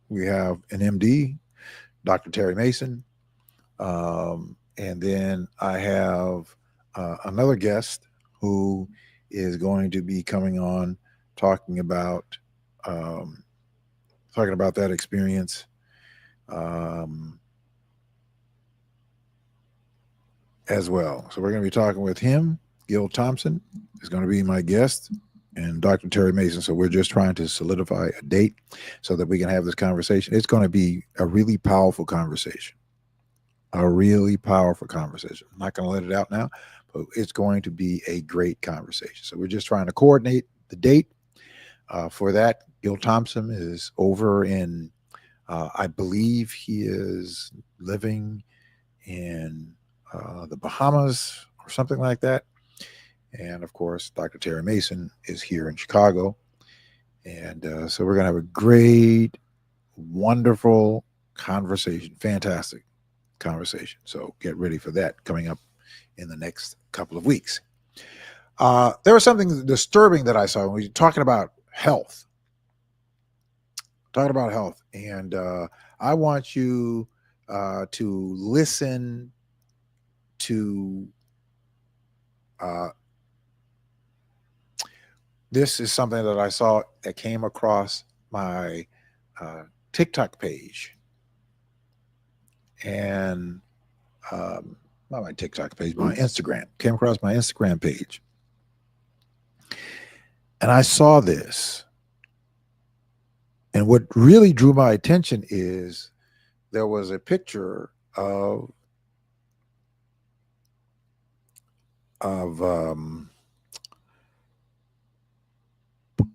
we have an MD, Dr. Terry Mason, and then I have another guest who is going to be coming on talking about that experience. As well. So we're going to be talking with him. Gil Thompson is going to be my guest, and Dr. Terry Mason. So we're just trying to solidify a date so that we can have this conversation. It's going to be a really powerful conversation. A really powerful conversation. I'm not going to let it out now, but it's going to be a great conversation. So we're just trying to coordinate the date for that. Gil Thompson is over in, I believe he is living in the Bahamas or something like that. And of course, Dr. Terry Mason is here in Chicago. And so we're going to have a great, wonderful conversation, fantastic conversation. So get ready for that coming up in the next couple of weeks. There was something disturbing that I saw when we were talking about health. And I want you to listen to this is something that I saw that came across my TikTok page, and not my TikTok page, my Instagram. Came across my Instagram page, and I saw this. And what really drew my attention is there was a picture of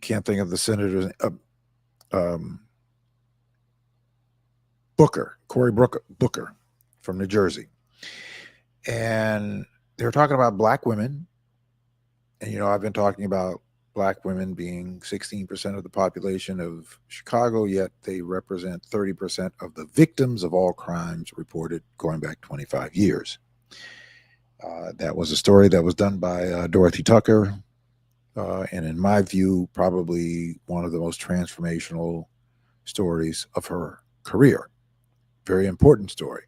can't think of the senator's Cory Booker from New Jersey. And they were talking about black women. And, I've been talking about black women being 16% of the population of Chicago, yet they represent 30% of the victims of all crimes reported going back 25 years. That was a story that was done by Dorothy Tucker, and in my view, probably one of the most transformational stories of her career. Very important story.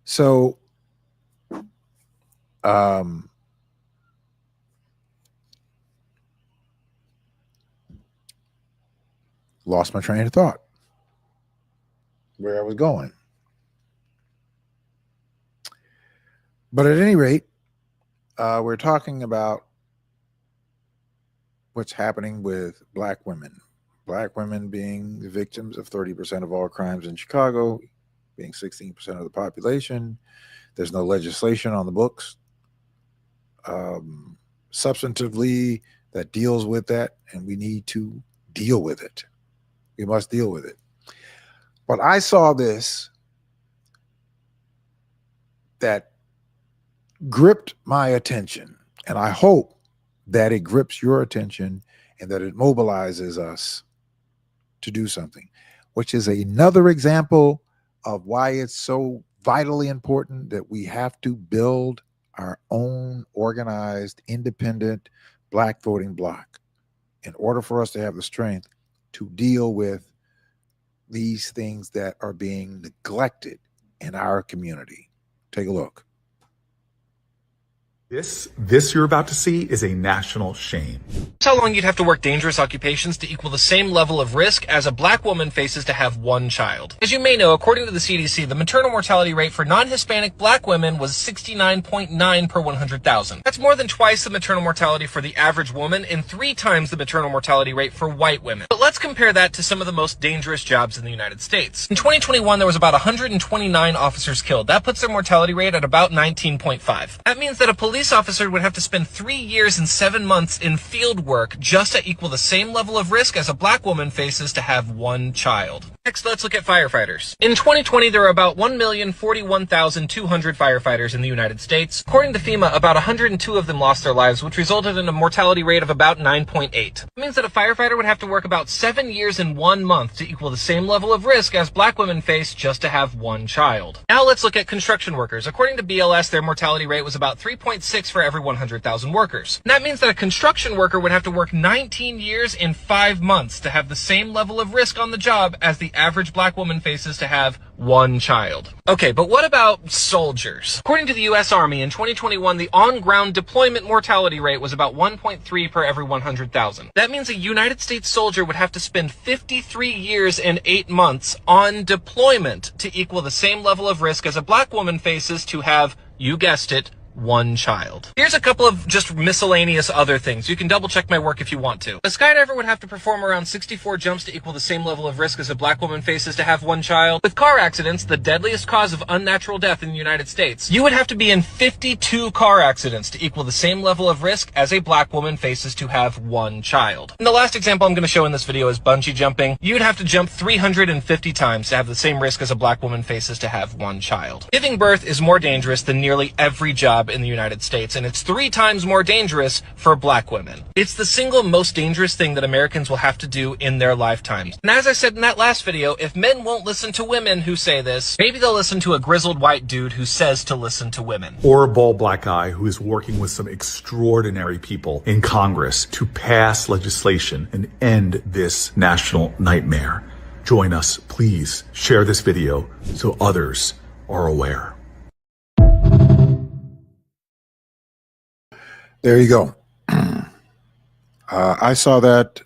So, lost my train of thought, where I was going. But at any rate, we're talking about what's happening with black women being the victims of 30% of all crimes in Chicago, being 16% of the population. There's no legislation on the books substantively that deals with that, and we need to deal with it. We must deal with it. But I saw this that gripped my attention, and I hope that it grips your attention and that it mobilizes us to do something, which is another example of why it's so vitally important that we have to build our own organized, independent black voting bloc in order for us to have the strength to deal with these things that are being neglected in our community. Take a look. This you're about to see is a national shame. How long you'd have to work dangerous occupations to equal the same level of risk as a black woman faces to have one child. As you may know, according to the CDC, the maternal mortality rate for non-Hispanic black women was 69.9 per 100,000. That's more than twice the maternal mortality for the average woman and 3 times the maternal mortality rate for white women. But let's compare that to some of the most dangerous jobs in the United States. In 2021, there was about 129 officers killed. That puts their mortality rate at about 19.5. That means that a police officer would have to spend 3 years and 7 months in field work just to equal the same level of risk as a black woman faces to have one child. Next, let's look at firefighters. In 2020, there were about 1,041,200 firefighters in the United States. According to FEMA, about 102 of them lost their lives, which resulted in a mortality rate of about 9.8. That means that a firefighter would have to work about 7 years and 1 month to equal the same level of risk as black women face just to have one child. Now let's look at construction workers. According to BLS, their mortality rate was about 3.6 for every 100,000 workers. And that means that a construction worker would have to work 19 years and 5 months to have the same level of risk on the job as the average black woman faces to have one child. Okay, but what about soldiers? According to the U.S. Army, in 2021, the on-ground deployment mortality rate was about 1.3 per every 100,000. That means a United States soldier would have to spend 53 years and 8 months on deployment to equal the same level of risk as a black woman faces to have, you guessed it, one child. Here's a couple of just miscellaneous other things. You can double check my work if you want to. A skydiver would have to perform around 64 jumps to equal the same level of risk as a black woman faces to have one child. With car accidents, the deadliest cause of unnatural death in the United States, you would have to be in 52 car accidents to equal the same level of risk as a black woman faces to have one child. And the last example I'm going to show in this video is bungee jumping. You'd have to jump 350 times to have the same risk as a black woman faces to have one child. Giving birth is more dangerous than nearly every job in the United States, and it's 3 times more dangerous for black women. It's the single most dangerous thing that Americans will have to do in their lifetimes. And as I said in that last video, if men won't listen to women who say this, maybe they'll listen to a grizzled white dude who says to listen to women. Or a bald black guy who is working with some extraordinary people in Congress to pass legislation and end this national nightmare. Join us, please. Share this video so others are aware. There you go. I saw that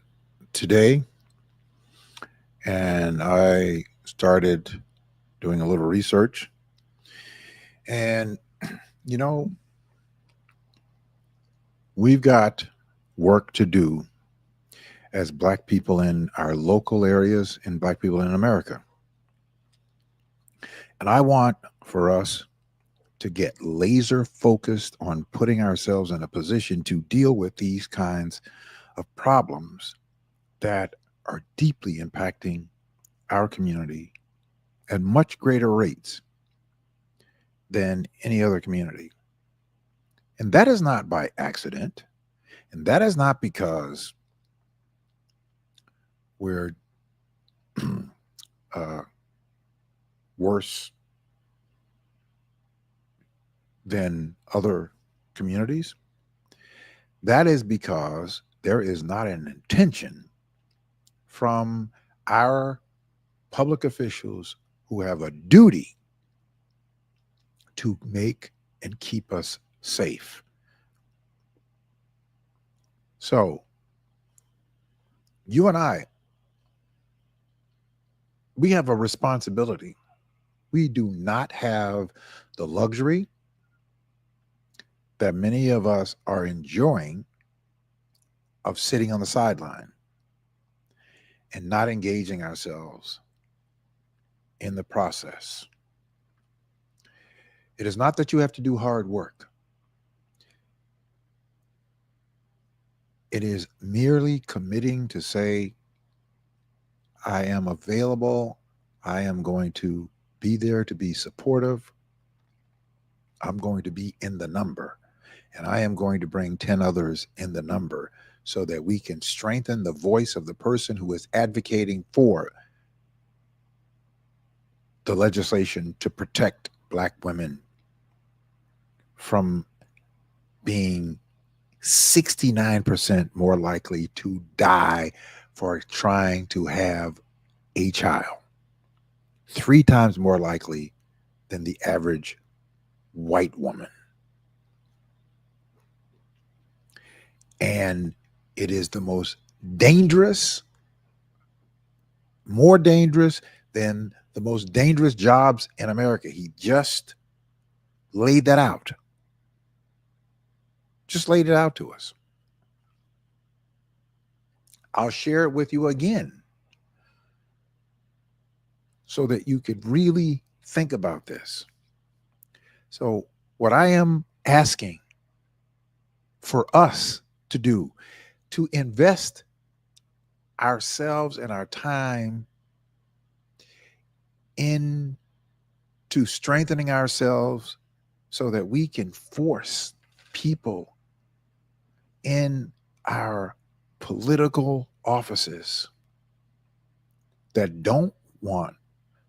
today, and I started doing a little research. And, you know, we've got work to do as black people in our local areas and black people in America. And I want for us to get laser focused on putting ourselves in a position to deal with these kinds of problems that are deeply impacting our community at much greater rates than any other community. And that is not by accident. And that is not because we're worse than other communities. That is because there is not an intention from our public officials who have a duty to make and keep us safe. So, you and I, we have a responsibility. We do not have the luxury that many of us are enjoying of sitting on the sideline and not engaging ourselves in the process. It is not that you have to do hard work. It is merely committing to say, I am available. I am going to be there to be supportive. I'm going to be in the number. And I am going to bring 10 others in the number so that we can strengthen the voice of the person who is advocating for the legislation to protect Black women from being 69% more likely to die for trying to have a child, 3 times more likely than the average white woman. And it is the most dangerous, more dangerous than the most dangerous jobs in America. He just laid that out. Just laid it out to us. I'll share it with you again so that you could really think about this. So, what I am asking for us to do, to invest ourselves and our time into strengthening ourselves so that we can force people in our political offices that don't want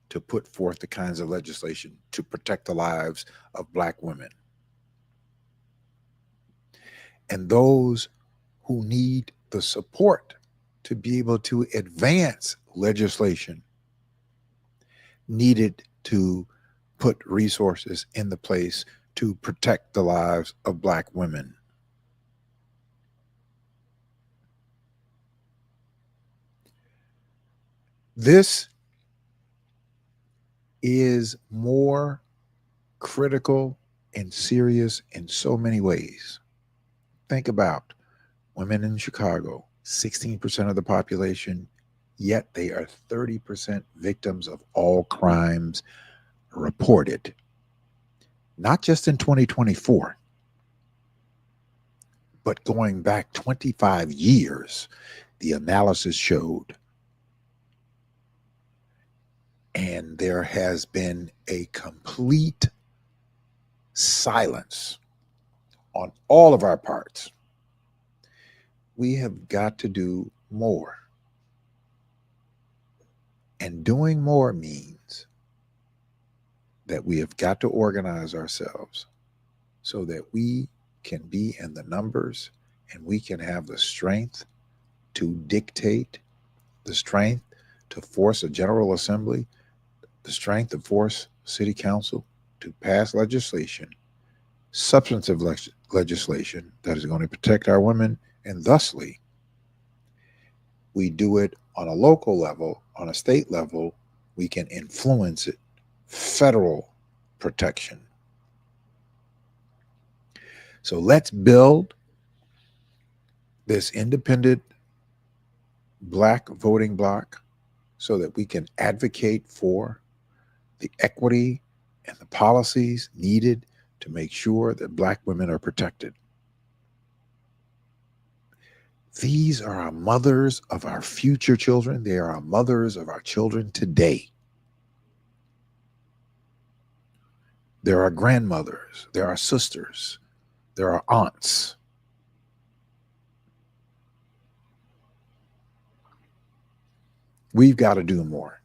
to put forth the kinds of legislation to protect the lives of Black women. And those who need the support to be able to advance legislation needed to put resources in the place to protect the lives of Black women. This is more critical and serious in so many ways. Think about women in Chicago, 16% of the population, yet they are 30% victims of all crimes reported. Not just in 2024, but going back 25 years, the analysis showed. And there has been a complete silence on all of our parts. We have got to do more. And doing more means that we have got to organize ourselves so that we can be in the numbers and we can have the strength to dictate, the strength to force a General Assembly, the strength to force City Council to pass legislation, substantive legislation that is going to protect our women, and thusly, we do it on a local level, on a state level, we can influence it, federal protection. So let's build this independent Black voting bloc so that we can advocate for the equity and the policies needed to make sure that Black women are protected. These are our mothers of our future children. They are our mothers of our children today. They're our grandmothers. They're our sisters. There are aunts. We've got to do more.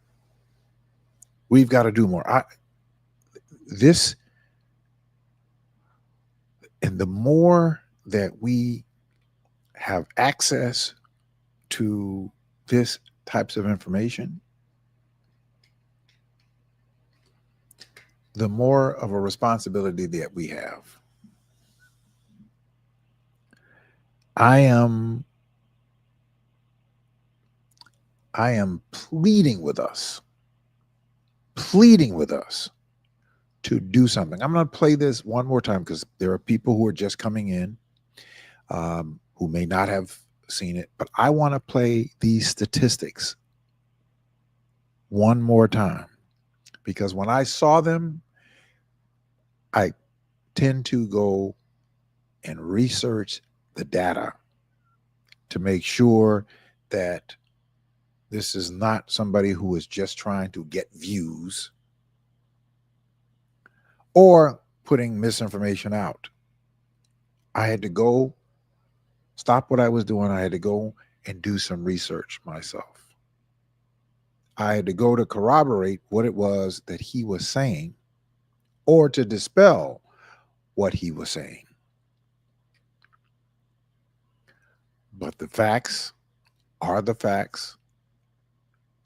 We've got to do more. And the more that we have access to this types of information, the more of a responsibility that we have. I am pleading with us to do something. I'm going to play this one more time because there are people who are just coming in who may not have seen it, but I want to play these statistics one more time because when I saw them, I tend to go and research the data to make sure that this is not somebody who is just trying to get views or putting misinformation out. I had to go stop what I was doing. I had to go and do some research myself. I had to go to corroborate what it was that he was saying or to dispel what he was saying. But the facts are the facts,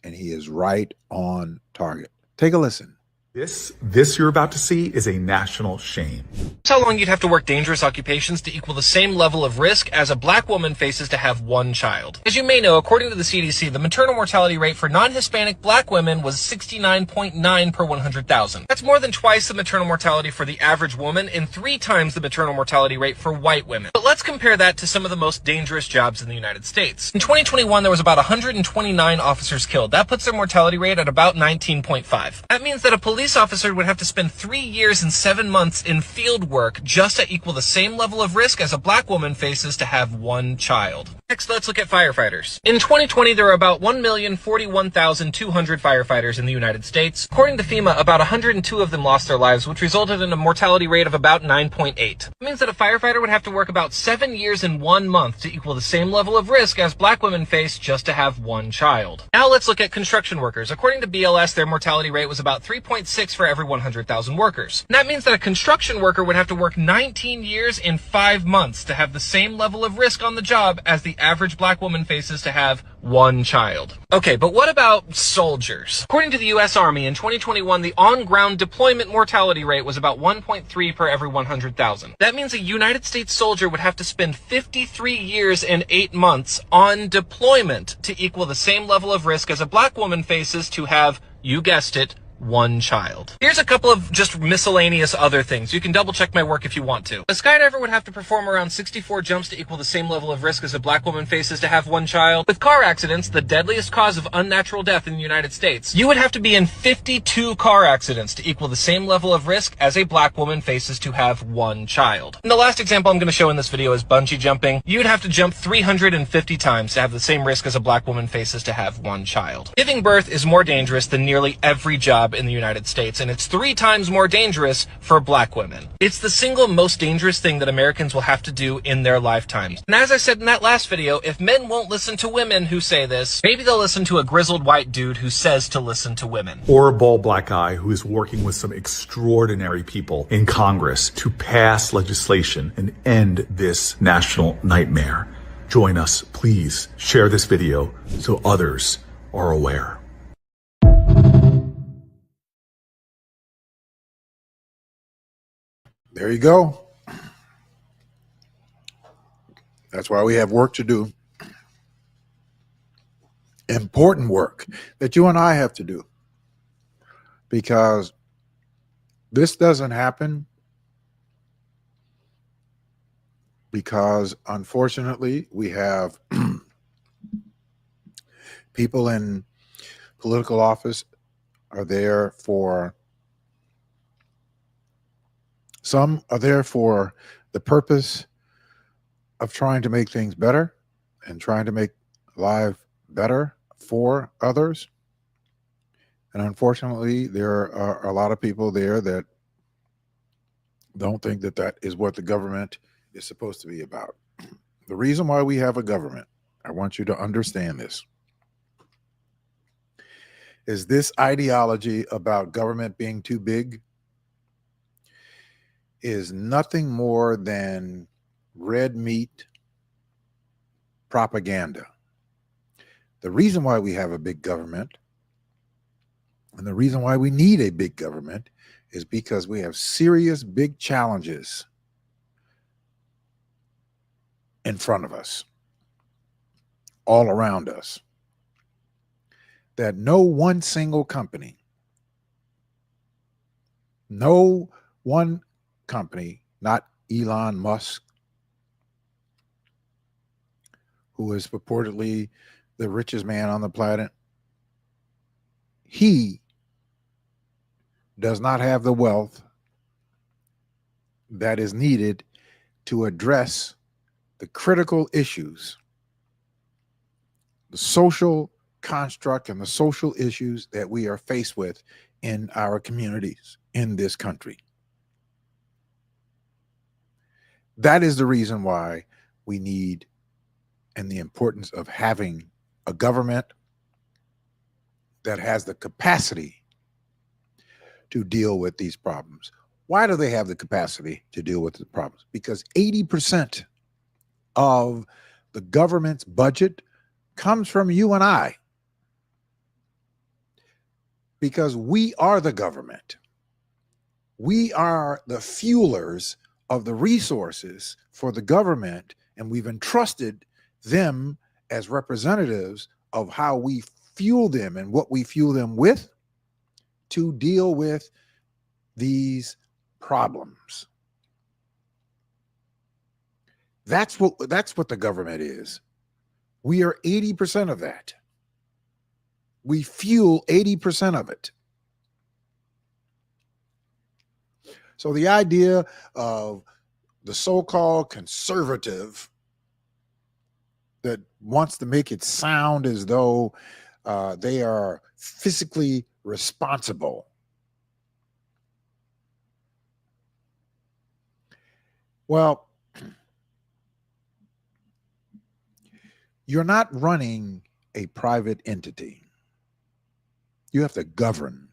and he is right on target. Take a listen. This you're about to see is a national shame. That's how long you'd have to work dangerous occupations to equal the same level of risk as a black woman faces to have one child. As you may know, according to the CDC, the maternal mortality rate for non-Hispanic black women was 69.9 per 100,000. That's more than twice the maternal mortality for the average woman and 3 times the maternal mortality rate for white women. But let's compare that to some of the most dangerous jobs in the United States. In 2021, there was about 129 officers killed. That puts their mortality rate at about 19.5. That means that a police officer would have to spend 3 years and 7 months in field work just to equal the same level of risk as a black woman faces to have one child. Next, let's look at firefighters. In 2020, there were about 1,041,200 firefighters in the United States. According to FEMA, about 102 of them lost their lives, which resulted in a mortality rate of about 9.8. That means that a firefighter would have to work about 7 years and 1 month to equal the same level of risk as black women face just to have one child. Now let's look at construction workers. According to BLS, their mortality rate was about 3.6 for every 100,000 workers. And that means that a construction worker would have to work 19 years and 5 months to have the same level of risk on the job as the average black woman faces to have one child. Okay, but what about soldiers? According to the U.S. Army, in 2021, the on-ground deployment mortality rate was about 1.3 per every 100,000. That means a United States soldier would have to spend 53 years and 8 months on deployment to equal the same level of risk as a black woman faces to have, you guessed it, one child. Here's a couple of just miscellaneous other things. You can double check my work if you want to. A skydiver would have to perform around 64 jumps to equal the same level of risk as a black woman faces to have one child. With car accidents, the deadliest cause of unnatural death in the United States, you would have to be in 52 car accidents to equal the same level of risk as a black woman faces to have one child. And the last example I'm going to show in this video is bungee jumping. You'd have to jump 350 times to have the same risk as a black woman faces to have one child. Giving birth is more dangerous than nearly every job in the United States, and it's 3 times more dangerous for black women. It's the single most dangerous thing that Americans will have to do in their lifetimes. And as I said in that last video, if men won't listen to women who say this, maybe they'll listen to a grizzled white dude who says to listen to women. Or a bald black guy who is working with some extraordinary people in Congress to pass legislation and end this national nightmare. Join us, please. Share this video so others are aware. There you go. That's why we have work to do. Important work that you and I have to do. Because this doesn't happen because, unfortunately, we have people in political office are there for, some are there for the purpose of trying to make things better and trying to make life better for others. And unfortunately, there are a lot of people there that don't think that that is what the government is supposed to be about. The reason why we have a government, I want you to understand this, is this ideology about government being too big is nothing more than red meat propaganda. The reason why we have a big government and the reason why we need a big government is because we have serious big challenges in front of us, all around us, that no one single company, no one company, not Elon Musk, who is purportedly the richest man on the planet, he does not have the wealth that is needed to address the critical issues, the social construct and the social issues that we are faced with in our communities in this country. That is the reason why we need and the importance of having a government that has the capacity to deal with these problems. Why do they have the capacity to deal with the problems? Because 80% of the government's budget comes from you and I. Because we are the government. We are the fuelers of the resources for the government, and we've entrusted them as representatives of how we fuel them and what we fuel them with to deal with these problems. That's what the government is. We are 80% of that. We fuel 80% of it. So the idea of the so-called conservative that wants to make it sound as though they are physically responsible. Well, you're not running a private entity. You have to govern,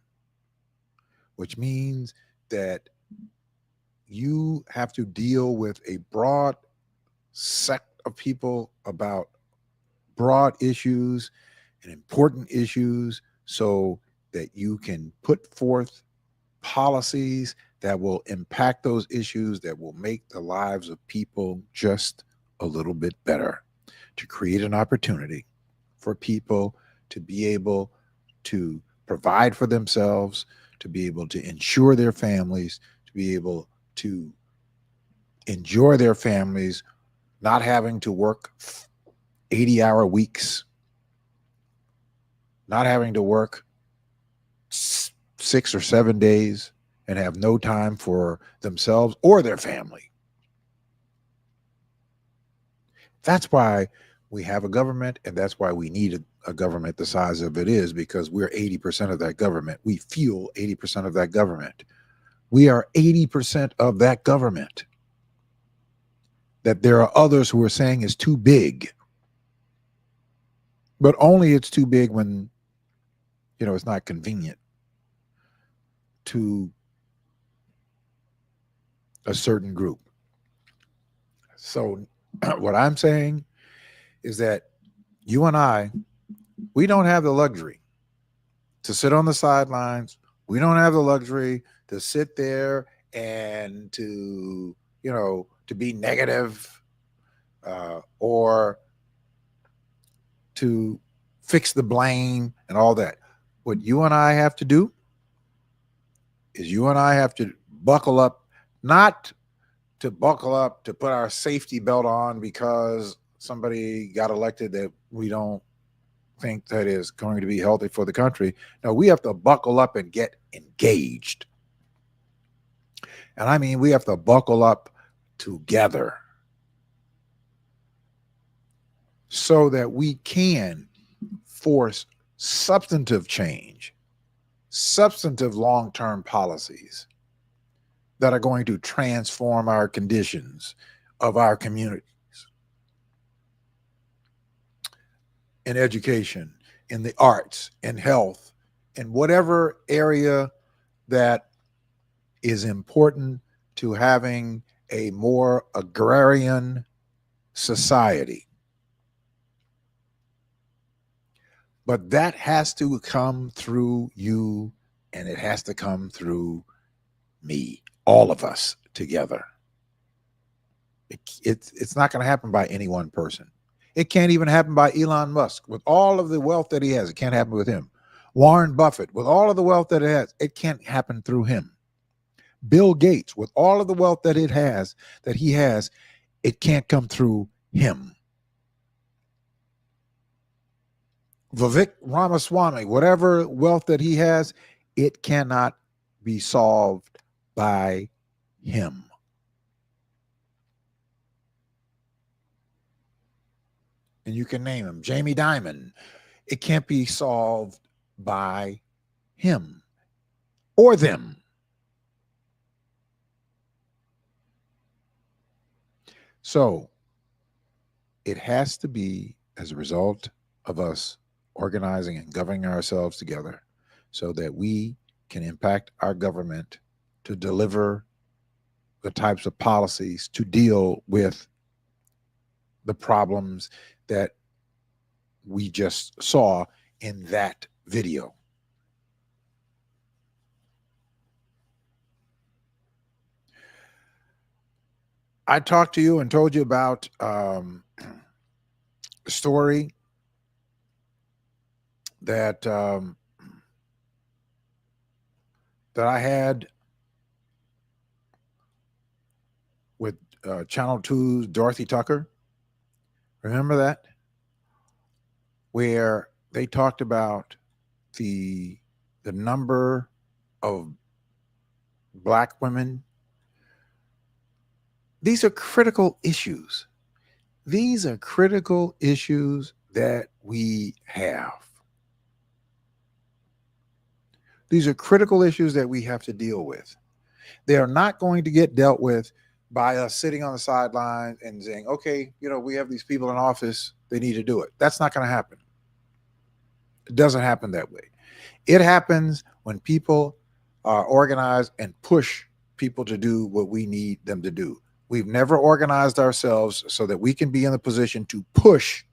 which means that you have to deal with a broad sect of people about broad issues and important issues so that you can put forth policies that will impact those issues, that will make the lives of people just a little bit better, to create an opportunity for people to be able to provide for themselves, to be able to insure their families, to be able to enjoy their families, not having to work 80-hour weeks, not having to work 6 or 7 days and have no time for themselves or their family. That's why we have a government, and that's why we need a government the size of it is, because we're 80% of that government. We fuel 80% of that government. We are 80% of that government that there are others who are saying is too big. But only it's too big when, it's not convenient to a certain group. So what I'm saying is that you and I, we don't have the luxury to sit on the sidelines. We don't have the luxury to sit there and to be negative or to fix the blame and all that. What you and I have to do is you and I have to buckle up, not to buckle up to put our safety belt on because somebody got elected that we don't think that is going to be healthy for the country. No, we have to buckle up and get engaged. And I mean, we have to buckle up together so that we can force substantive change, substantive long-term policies that are going to transform our conditions of our communities in education, in the arts, in health, in whatever area that is important to having a more agrarian society. But that has to come through you, and it has to come through me, all of us together. It's not going to happen by any one person. It can't even happen by Elon Musk with all of the wealth that he has. It can't happen with him. Warren Buffett with all of the wealth that it has. It can't happen through him. Bill Gates with all of the wealth that he has, it can't come through him. Vivek Ramaswamy, whatever wealth that he has, it cannot be solved by him. And you can name him, Jamie Dimon. It can't be solved by him or them. So it has to be as a result of us organizing and governing ourselves together so that we can impact our government to deliver the types of policies to deal with the problems that we just saw in that video. I talked to you and told you about a story that that I had with Channel 2's Dorothy Tucker. Remember that? Where they talked about the number of Black women. These are critical issues. These are critical issues that we have. These are critical issues that we have to deal with. They are not going to get dealt with by us sitting on the sidelines and saying, okay, we have these people in office, they need to do it. That's not going to happen. It doesn't happen that way. It happens when people organize and push people to do what we need them to do. We've never organized ourselves so that we can be in the position to push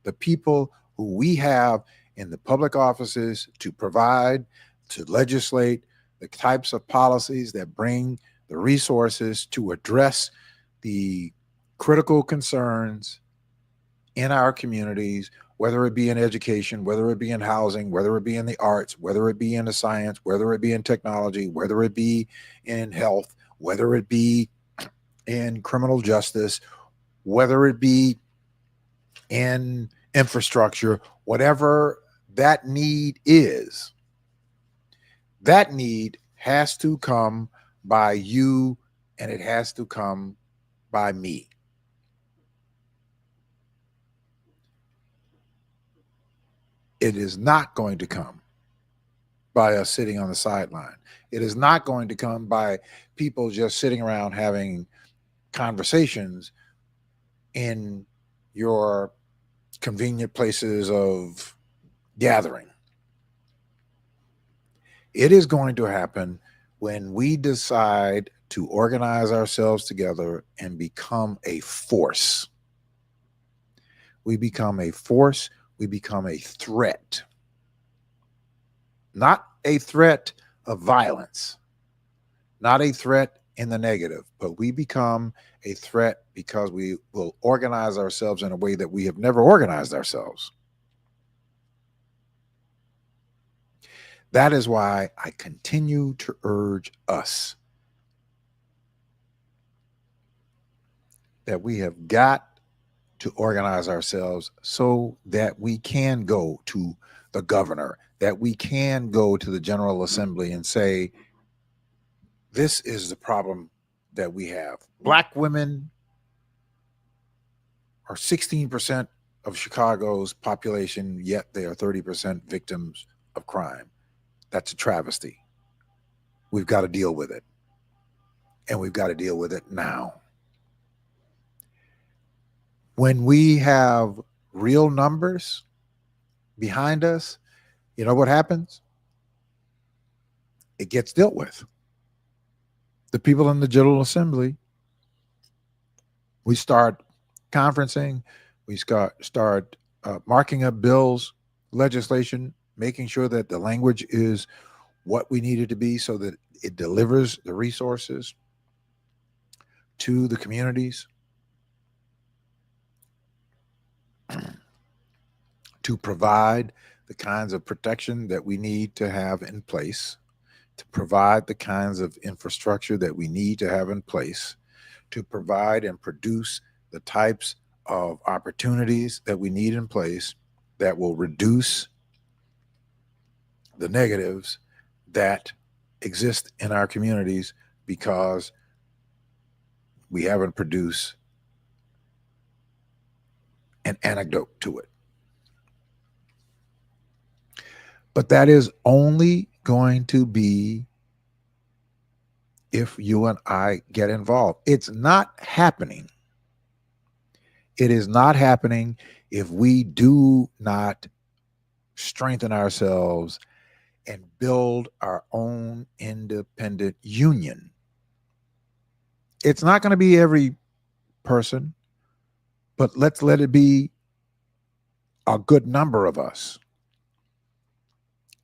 the people who we have in the public offices to provide, to legislate the types of policies that bring the resources to address the critical concerns in our communities, whether it be in education, whether it be in housing, whether it be in the arts, whether it be in the science, whether it be in technology, whether it be in health, whether it be in criminal justice, whether it be in infrastructure, whatever that need is, that need has to come by you and it has to come by me. It is not going to come by us sitting on the sideline. It is not going to come by people just sitting around having conversations in your convenient places of gathering. It is going to happen when we decide to organize ourselves together and become a force. We become a force. We become a threat. Not a threat of violence, not a threat in the negative, but we become a threat because we will organize ourselves in a way that we have never organized ourselves. That is why I continue to urge us that we have got to organize ourselves so that we can go to the governor, that we can go to the General Assembly and say, this is the problem that we have. Black women are 16% of Chicago's population, yet they are 30% victims of crime. That's a travesty. We've got to deal with it. and we've got to deal with it now. When we have real numbers behind us, you know what happens? It gets dealt with. The people in the General Assembly, we start conferencing, we start marking up bills, legislation, making sure that the language is what we need it to be so that it delivers the resources to the communities to provide the kinds of protection that we need to have in place, to provide the kinds of infrastructure that we need to have in place, to provide and produce the types of opportunities that we need in place that will reduce the negatives that exist in our communities because we haven't produced an antidote to it. But that is only going to be if you and I get involved. It's not happening. It is not happening if we do not strengthen ourselves and build our own independent union. It's not going to be every person, but let's let it be a good number of us.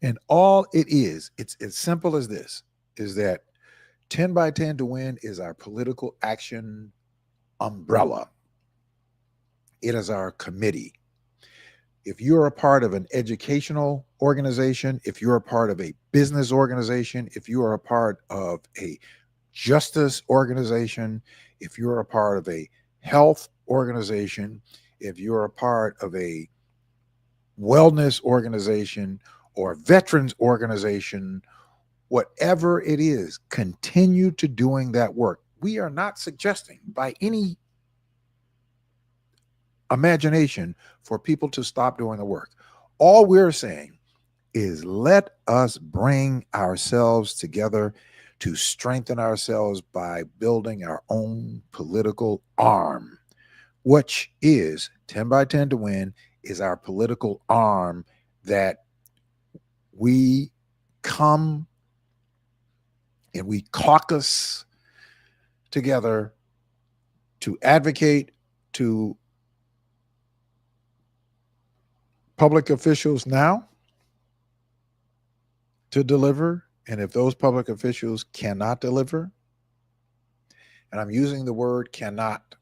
And all it is, it's as simple as this, is that 10 by 10 to win is our political action umbrella. It is our committee. If you're a part of an educational organization, if you're a part of a business organization, if you are a part of a justice organization, if you're a part of a health organization, if you're a part of a wellness organization or veterans organization, whatever it is, continue to doing that work. We are not suggesting by any imagination for people to stop doing the work. All we're saying is let us bring ourselves together to strengthen ourselves by building our own political arm, which is 10 by 10 to win, is our political arm that we come and we caucus together to advocate to public officials now to deliver. And if those public officials cannot deliver, and I'm using the word cannot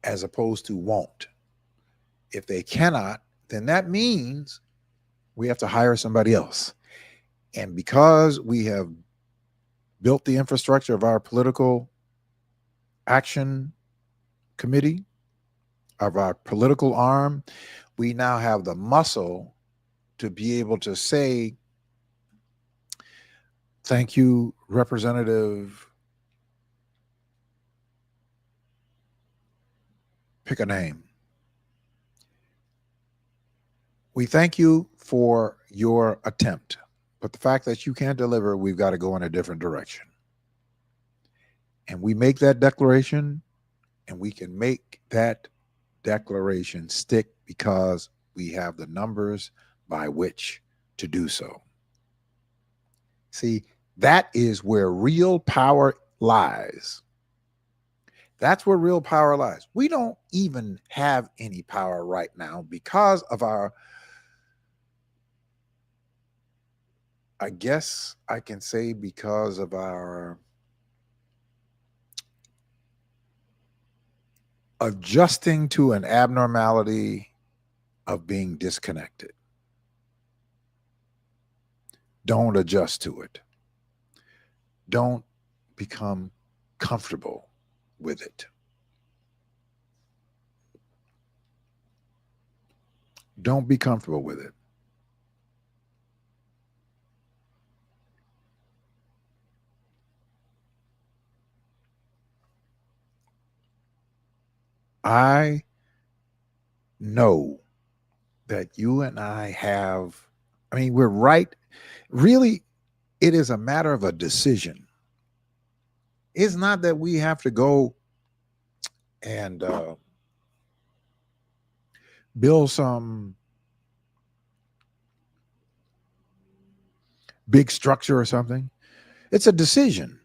as opposed to won't, if they cannot, then that means we have to hire somebody else. And because we have built the infrastructure of our political action committee, of our political arm, we now have the muscle to be able to say, thank you, Representative, pick a name. We thank you for your attempt, but the fact that you can't deliver, we've got to go in a different direction. And we make that declaration, and we can make that declaration stick because we have the numbers by which to do so. See, that is where real power lies. That's where real power lies. We don't even have any power right now because of our, I guess I can say because of our adjusting to an abnormality of being disconnected. Don't adjust to it. Don't become comfortable with it. Don't be comfortable with it. I know that you and I have, I mean, we're right. Really, It is a matter of a decision. It's not that we have to go and build some big structure or something. It's a decision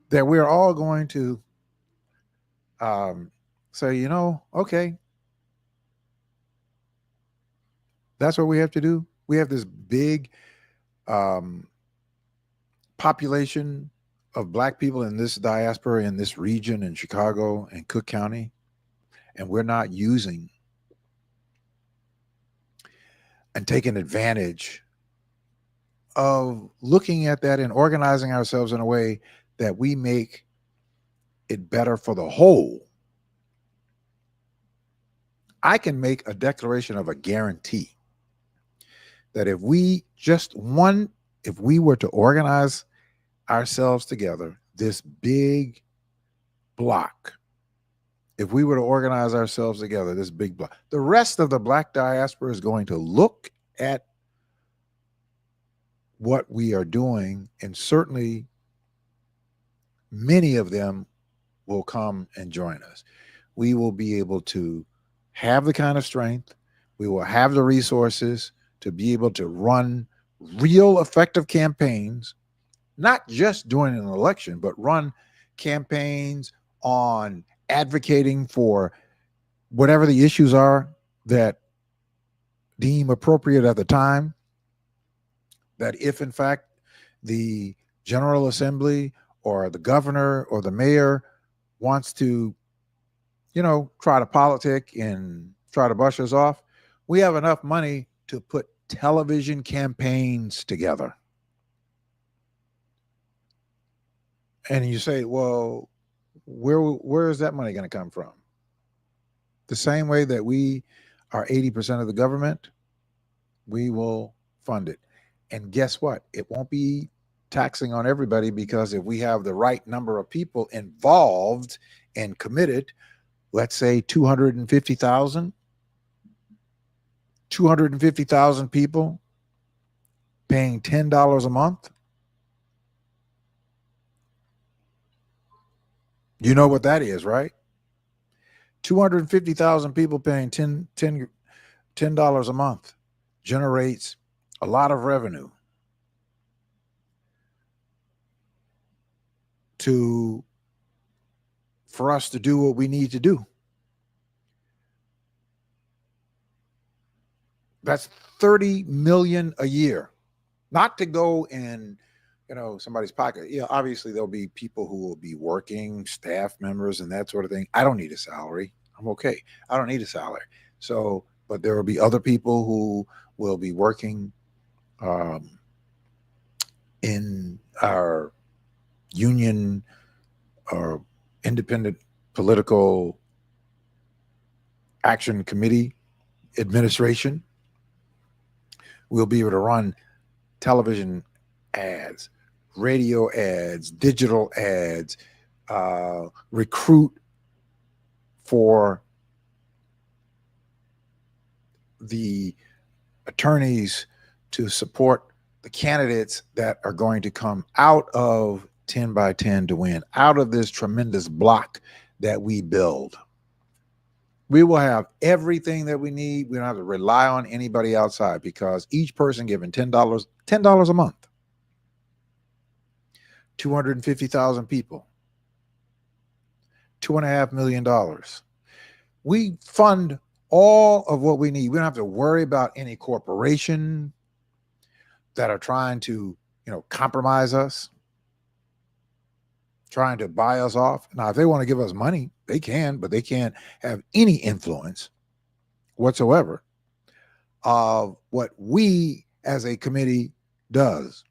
that we're all going to say, okay, that's what we have to do. We have this big um, population of Black people in this diaspora, in this region, in Chicago and Cook County, and we're not using and taking advantage of looking at that and organizing ourselves in a way that we make it better for the whole. I can make a declaration of a guarantee that if we were to organize ourselves together, this big block, if we were to organize ourselves together, this big block, the rest of the Black diaspora is going to look at what we are doing, and certainly many of them will come and join us. We will be able to have the kind of strength, we will have the resources to be able to run real effective campaigns, not just during an election, but run campaigns on advocating for whatever the issues are that deem appropriate at the time. That if in fact the General Assembly or the governor or the mayor wants to, try to politic and try to brush us off, we have enough money to put television campaigns together. And you say, well, where is that money going to come from? The same way that we are 80% of the government, we will fund it. And guess what? It won't be taxing on everybody, because if we have the right number of people involved and committed, let's say 250,000 people paying $10 a month. You know what that is, right? 250,000 people paying $10 a month generates a lot of revenue for us to do what we need to do. That's 30 million a year. Not to go in, somebody's pocket. Obviously there'll be people who will be working, staff members and that sort of thing. I don't need a salary. I'm okay. I don't need a salary. So, but there will be other people who will be working in our union or independent political action committee administration. We'll be able to run television ads, radio ads, digital ads, recruit for the attorneys to support the candidates that are going to come out of 10 by 10 to win, out of this tremendous block that we build. We will have everything that we need. We don't have to rely on anybody outside, because each person giving $10 a month, 250,000 people, $2.5 million. We fund all of what we need. We don't have to worry about any corporation that are trying to, compromise us, trying to buy us off. Now, if they want to give us money, they can, but they can't have any influence whatsoever of what we as a committee does.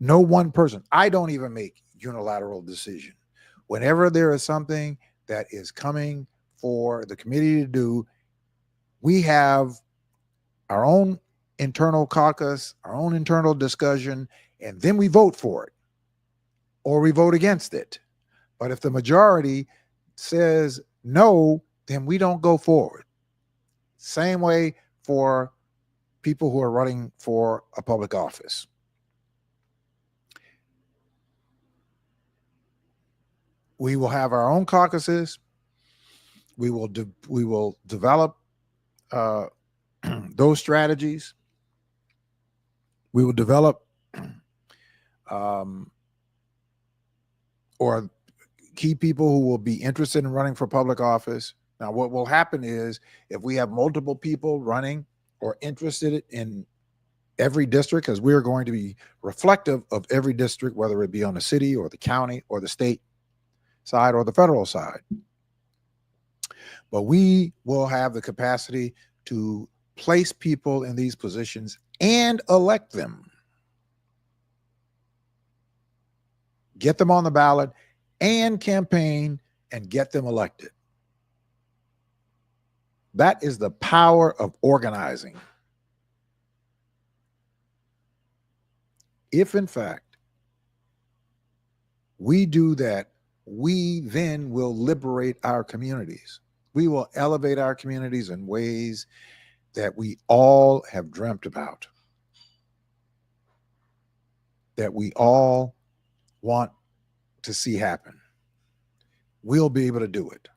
No one person. I don't even make unilateral decision. Whenever there is something that is coming for the committee to do, we have our own internal caucus, our own internal discussion, and then we vote for it or we vote against it. But if the majority says no, then we don't go forward. Same way for people who are running for a public office. We will have our own caucuses. We will develop those strategies. We will develop or key people who will be interested in running for public office. Now, what will happen is if we have multiple people running or interested in every district, because we're going to be reflective of every district, whether it be on the city or the county or the state side or the federal side. But we will have the capacity to place people in these positions and elect them. Get them on the ballot and campaign and get them elected. That is the power of organizing. If, in fact, we do that, we then will liberate our communities. We will elevate our communities in ways that we all have dreamt about, that we all want to see happen. We'll be able to do it.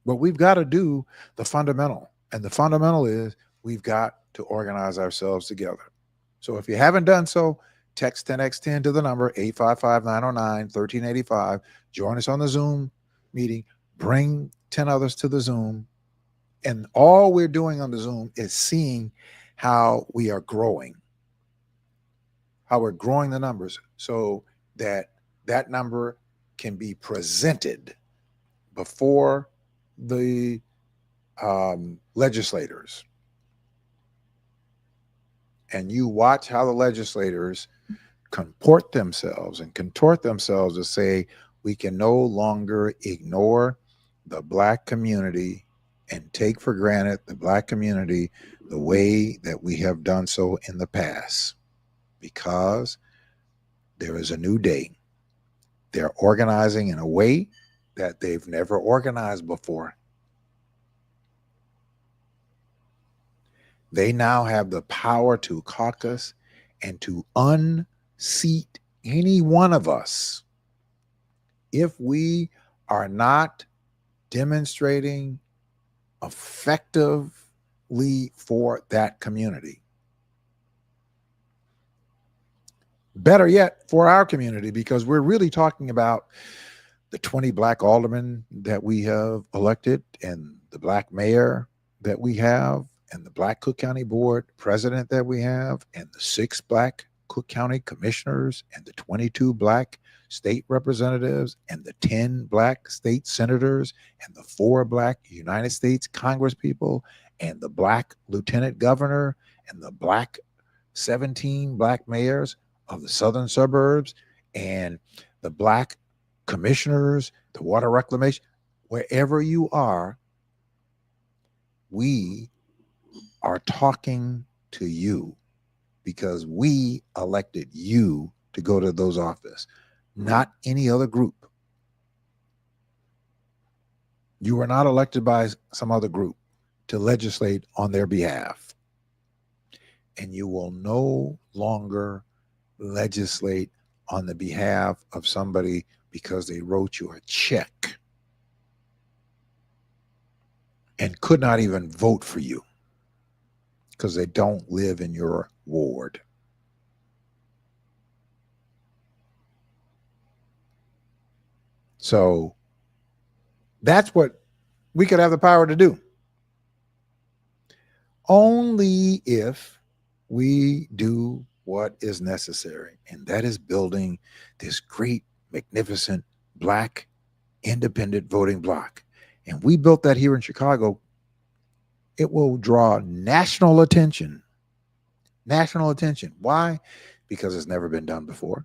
But we've got to do the fundamental. And the fundamental is we've got to organize ourselves together. So if you haven't done so, text 10x10 to the number 855-909-1385. Join us on the Zoom meeting. Bring 10 others to the Zoom. And all we're doing on the Zoom is seeing how we are growing, how we're growing the numbers so that that number can be presented before the legislators. And you watch how the legislators comport themselves and contort themselves to say we can no longer ignore the Black community and take for granted the Black community the way that we have done so in the past, because there is a new day. They're organizing in a way that they've never organized before. They now have the power to caucus and to unseat any one of us if we are not demonstrating effectively for that community. Better yet, for our community, because we're really talking about the 20 Black aldermen that we have elected and the Black mayor that we have and the Black Cook County Board president that we have and the 6 Black Cook County commissioners and the 22 Black state representatives and the 10 Black state senators and the 4 Black United States congresspeople and the Black lieutenant governor and the 17 Black mayors of the southern suburbs and the Black commissioners, the water reclamation, wherever you are, we are talking to you because we elected you to go to those offices, not any other group. You were not elected by some other group to legislate on their behalf. And you will no longer legislate on the behalf of somebody because they wrote you a check and could not even vote for you because they don't live in your ward. So that's what we could have the power to do. Only if we do what is necessary, and that is building this great, magnificent Black independent voting bloc. And we built that here in Chicago. It will draw national attention. National attention. Why? Because it's never been done before.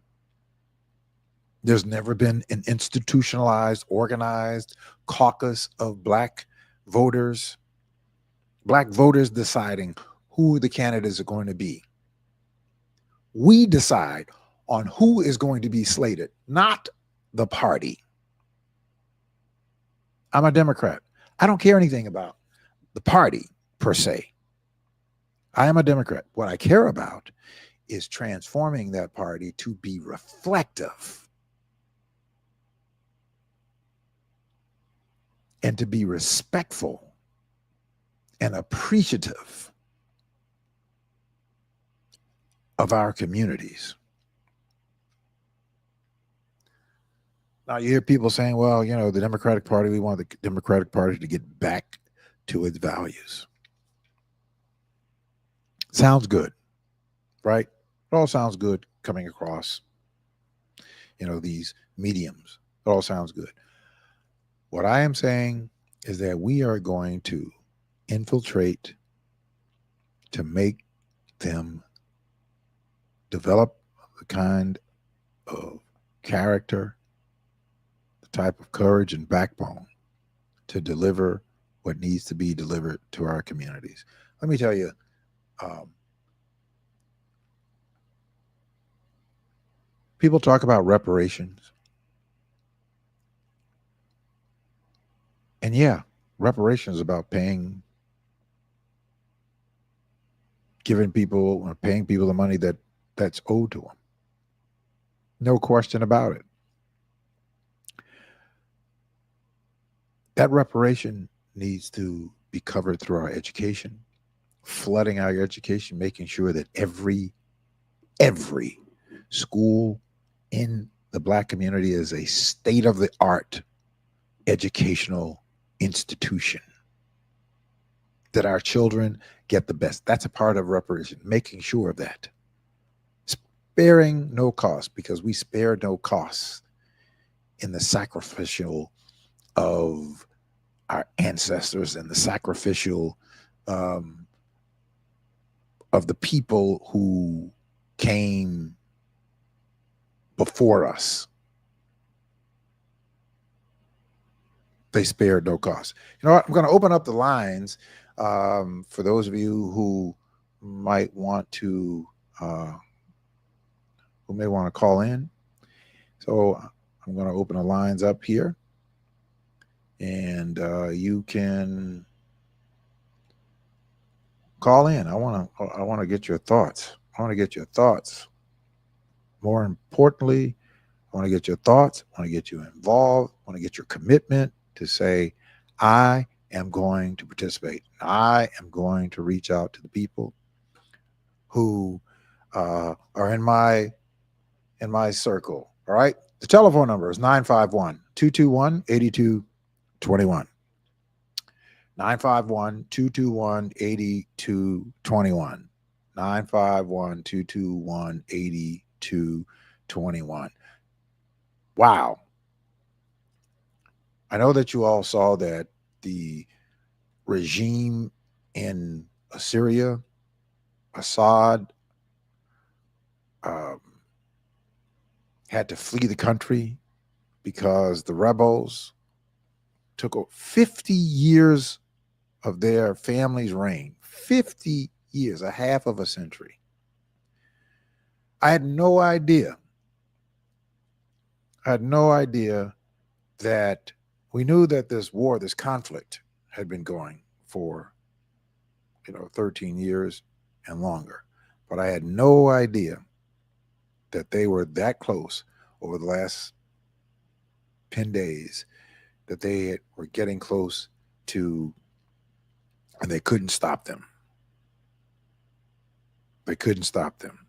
There's never been an institutionalized, organized caucus of Black voters deciding who the candidates are going to be. We decide on who is going to be slated, not the party. I'm a Democrat. I don't care anything about the party per se. I am a Democrat. What I care about is transforming that party to be reflective and to be respectful and appreciative of our communities. Now, you hear people saying, well, the Democratic Party, we want the Democratic Party to get back to its values. Sounds good, right? It all sounds good coming across, these mediums. It all sounds good. What I am saying is that we are going to infiltrate to make them develop the kind of character, the type of courage and backbone to deliver what needs to be delivered to our communities. Let me tell you, people talk about reparations. And yeah, reparations is about paying people the money that's owed to them. No question about it. That reparation needs to be covered through our education, flooding our education, making sure that every school in the Black community is a state-of-the-art educational institution, that our children get the best. That's a part of reparation, making sure of that. Sparing no cost, because we spare no costs in the sacrificial of our ancestors and the sacrificial of the people who came before us. They spared no cost. You know what? I'm going to open up the lines for those of you who might want to, who may want to call in. So I'm going to open the lines up here, and you can call in. I want to get your thoughts. I want to get your thoughts. More importantly, I want to get your thoughts. I want to get you involved. I want to get your commitment to say, I am going to participate. I am going to reach out to the people who are in my circle. All right. The telephone number is 951-221-8221. 951-221-8221. 951-221-8221. Wow. I know that you all saw that the regime in Syria, Assad, had to flee the country because the rebels took 50 years of their family's reign. 50 years, a half of a century. I had no idea. That we knew that this war, this conflict had been going for, 13 years and longer. But I had no idea that they were that close over the last 10 days, that they were getting close to, and they couldn't stop them. They couldn't stop them.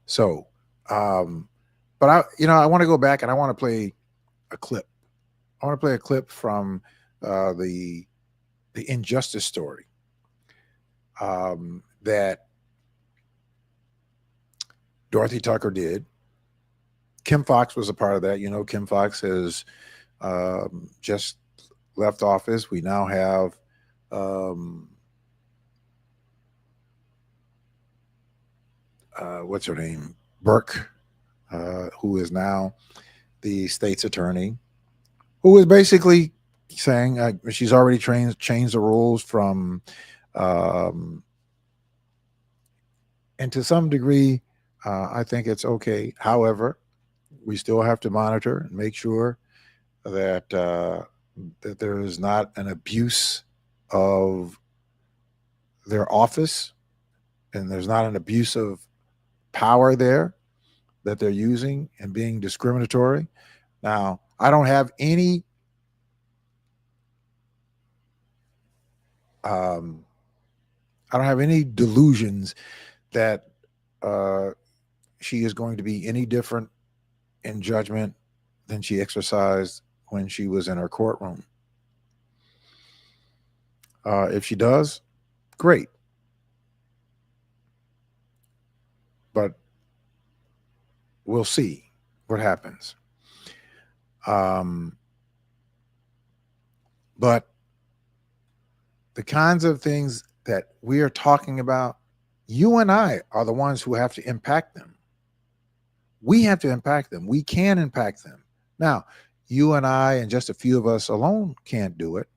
So, but I want to go back and I want to play a clip. I want to play a clip from the injustice story that Dorothy Tucker did. Kim Foxx was a part of that. Kim Foxx has just left office. We now have what's her name? Burke, who is now the state's attorney, who is basically saying she's already changed the rules from, and to some degree, I think it's okay. However, we still have to monitor and make sure that that there is not an abuse of their office, and there's not an abuse of power there that they're using and being discriminatory. Now, I don't have any I don't have any delusions that she is going to be any different in judgment than she exercised when she was in her courtroom. If she does, great. But we'll see what happens. But the kinds of things that we are talking about, you and I are the ones who have to impact them. We have to impact them. We can impact them. Now, you and I and just a few of us alone can't do it.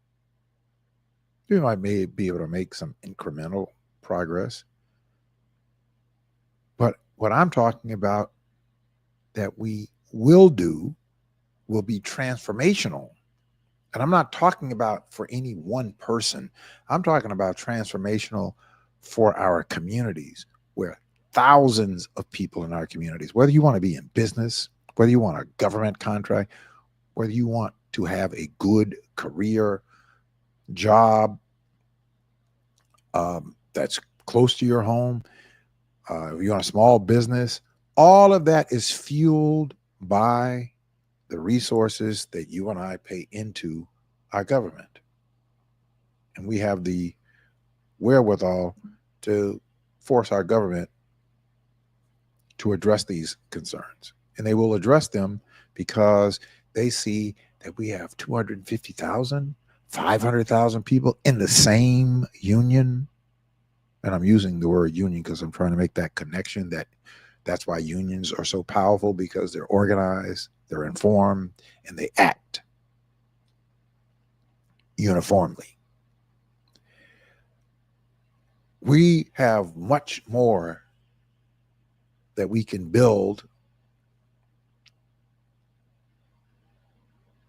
We may be able to make some incremental progress. But what I'm talking about that we will do will be transformational. And I'm not talking about for any one person. I'm talking about transformational for our communities, where thousands of people in our communities, whether you want to be in business, whether you want a government contract, whether you want to have a good career, job that's close to your home, if you want a small business, all of that is fueled by the resources that you and I pay into our government. And we have the wherewithal to force our government to address these concerns. And they will address them because they see that we have 250,000, 500,000 people in the same union. And I'm using the word union because I'm trying to make that connection that's why unions are so powerful, because they're organized, they're informed, and they act uniformly. We have much more that we can build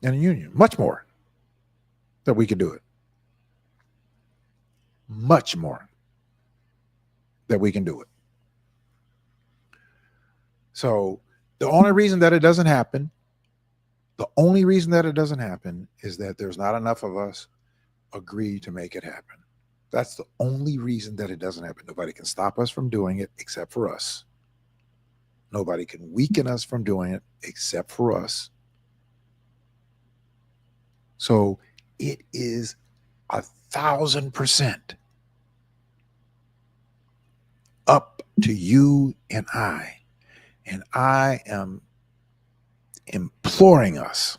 in a union, much more that we can do it. Much more that we can do it. So the only reason that it doesn't happen, is that there's not enough of us agree to make it happen. That's the only reason that it doesn't happen. Nobody can stop us from doing it except for us. Nobody can weaken us from doing it except for us. So it is 1,000% up to you and I. And I am imploring us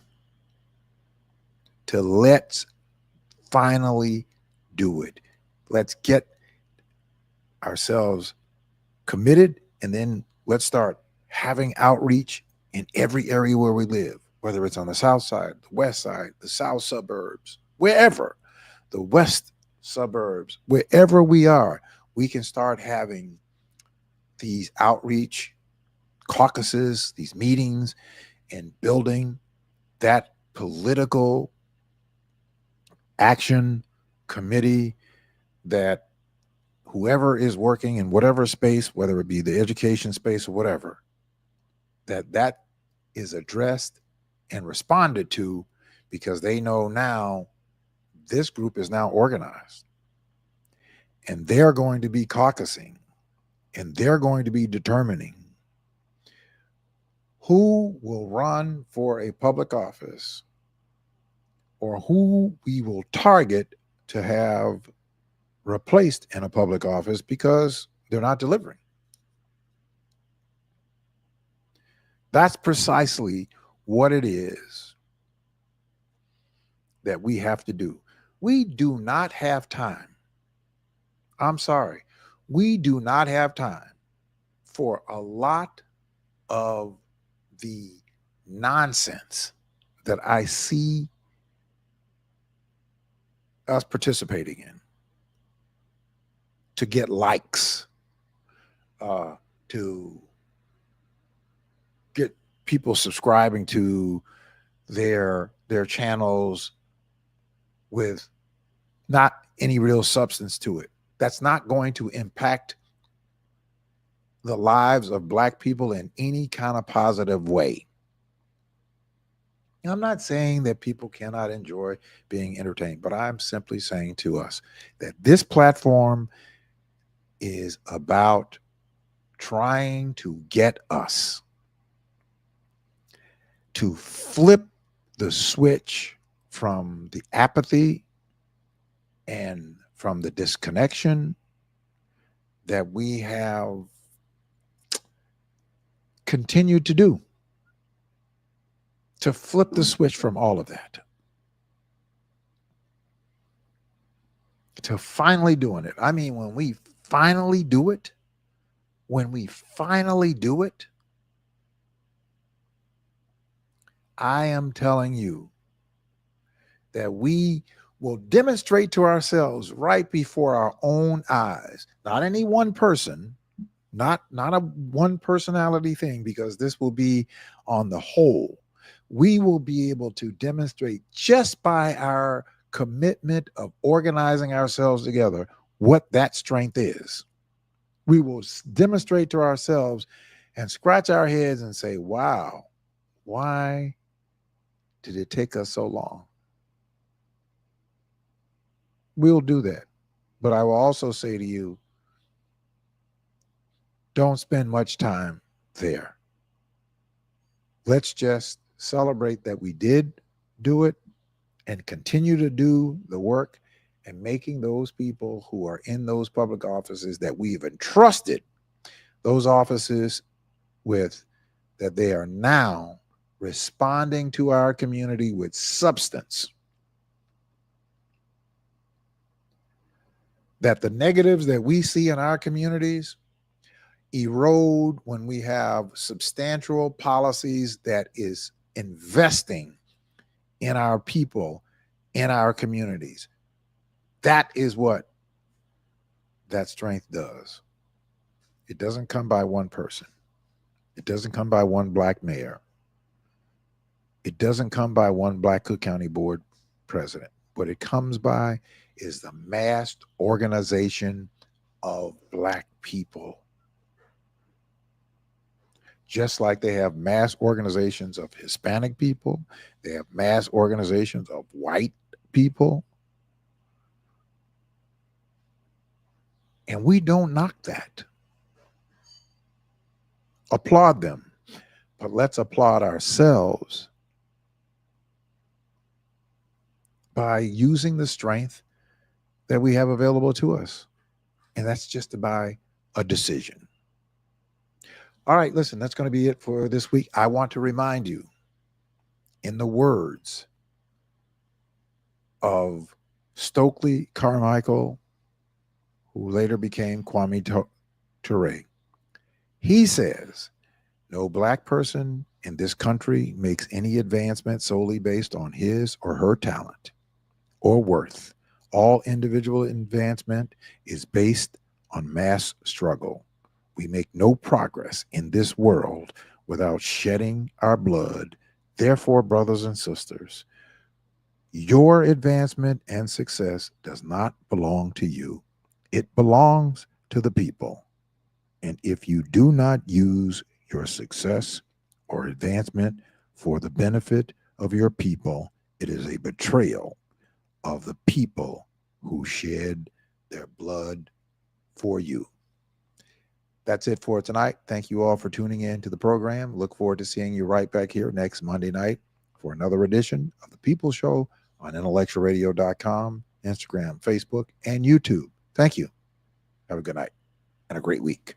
to let's finally do it. Let's get ourselves committed, and then let's start having outreach in every area where we live, whether it's on the south side, the west side, the south suburbs, wherever, the west suburbs, wherever we are, we can start having these outreach caucuses, these meetings, and building that political action committee that whoever is working in whatever space, whether it be the education space or whatever, that is addressed and responded to, because they know now this group is now organized and they're going to be caucusing and they're going to be determining who will run for a public office or who we will target to have replaced in a public office because they're not delivering. That's precisely what it is that we have to do. We do not have time. I'm sorry. We do not have time for a lot of the nonsense that I see us participating in to get likes, to get people subscribing to their channels with not any real substance to it. That's not going to impact the lives of Black people in any kind of positive way. I'm not saying that people cannot enjoy being entertained, but I'm simply saying to us that this platform is about trying to get us to flip the switch from the apathy and from the disconnection that we have continued to do, to flip the switch from all of that, to finally doing it. I mean, when we finally do it, I am telling you that we will demonstrate to ourselves right before our own eyes, not any one person, not a one personality thing, because this will be on the whole. We will be able to demonstrate just by our commitment of organizing ourselves together what that strength is. We will demonstrate to ourselves and scratch our heads and say, wow, why did it take us so long? We'll do that. But I will also say to you, don't spend much time there. Let's just celebrate that we did do it and continue to do the work and making those people who are in those public offices that we've entrusted those offices with, that they are now responding to our community with substance. That the negatives that we see in our communities erode when we have substantial policies that is investing in our people, in our communities. That is what that strength does. It doesn't come by one person. It doesn't come by one black mayor. It doesn't come by one Black Cook County Board president. What it comes by is the mass organization of black people. Just like they have mass organizations of Hispanic people, they have mass organizations of white people. And we don't knock that. Applaud them. But let's applaud ourselves by using the strength that we have available to us. And that's just by a decision. All right, listen, that's going to be it for this week. I want to remind you, in the words of Stokely Carmichael, who later became Kwame Ture, he says, no black person in this country makes any advancement solely based on his or her talent or worth. All individual advancement is based on mass struggle. We make no progress in this world without shedding our blood. Therefore, brothers and sisters, your advancement and success does not belong to you. It belongs to the people. And if you do not use your success or advancement for the benefit of your people, it is a betrayal of the people who shed their blood for you. That's it for tonight. Thank you all for tuning in to the program. Look forward to seeing you right back here next Monday night for another edition of The People Show on intellectualradio.com, Instagram, Facebook, and YouTube. Thank you. Have a good night and a great week.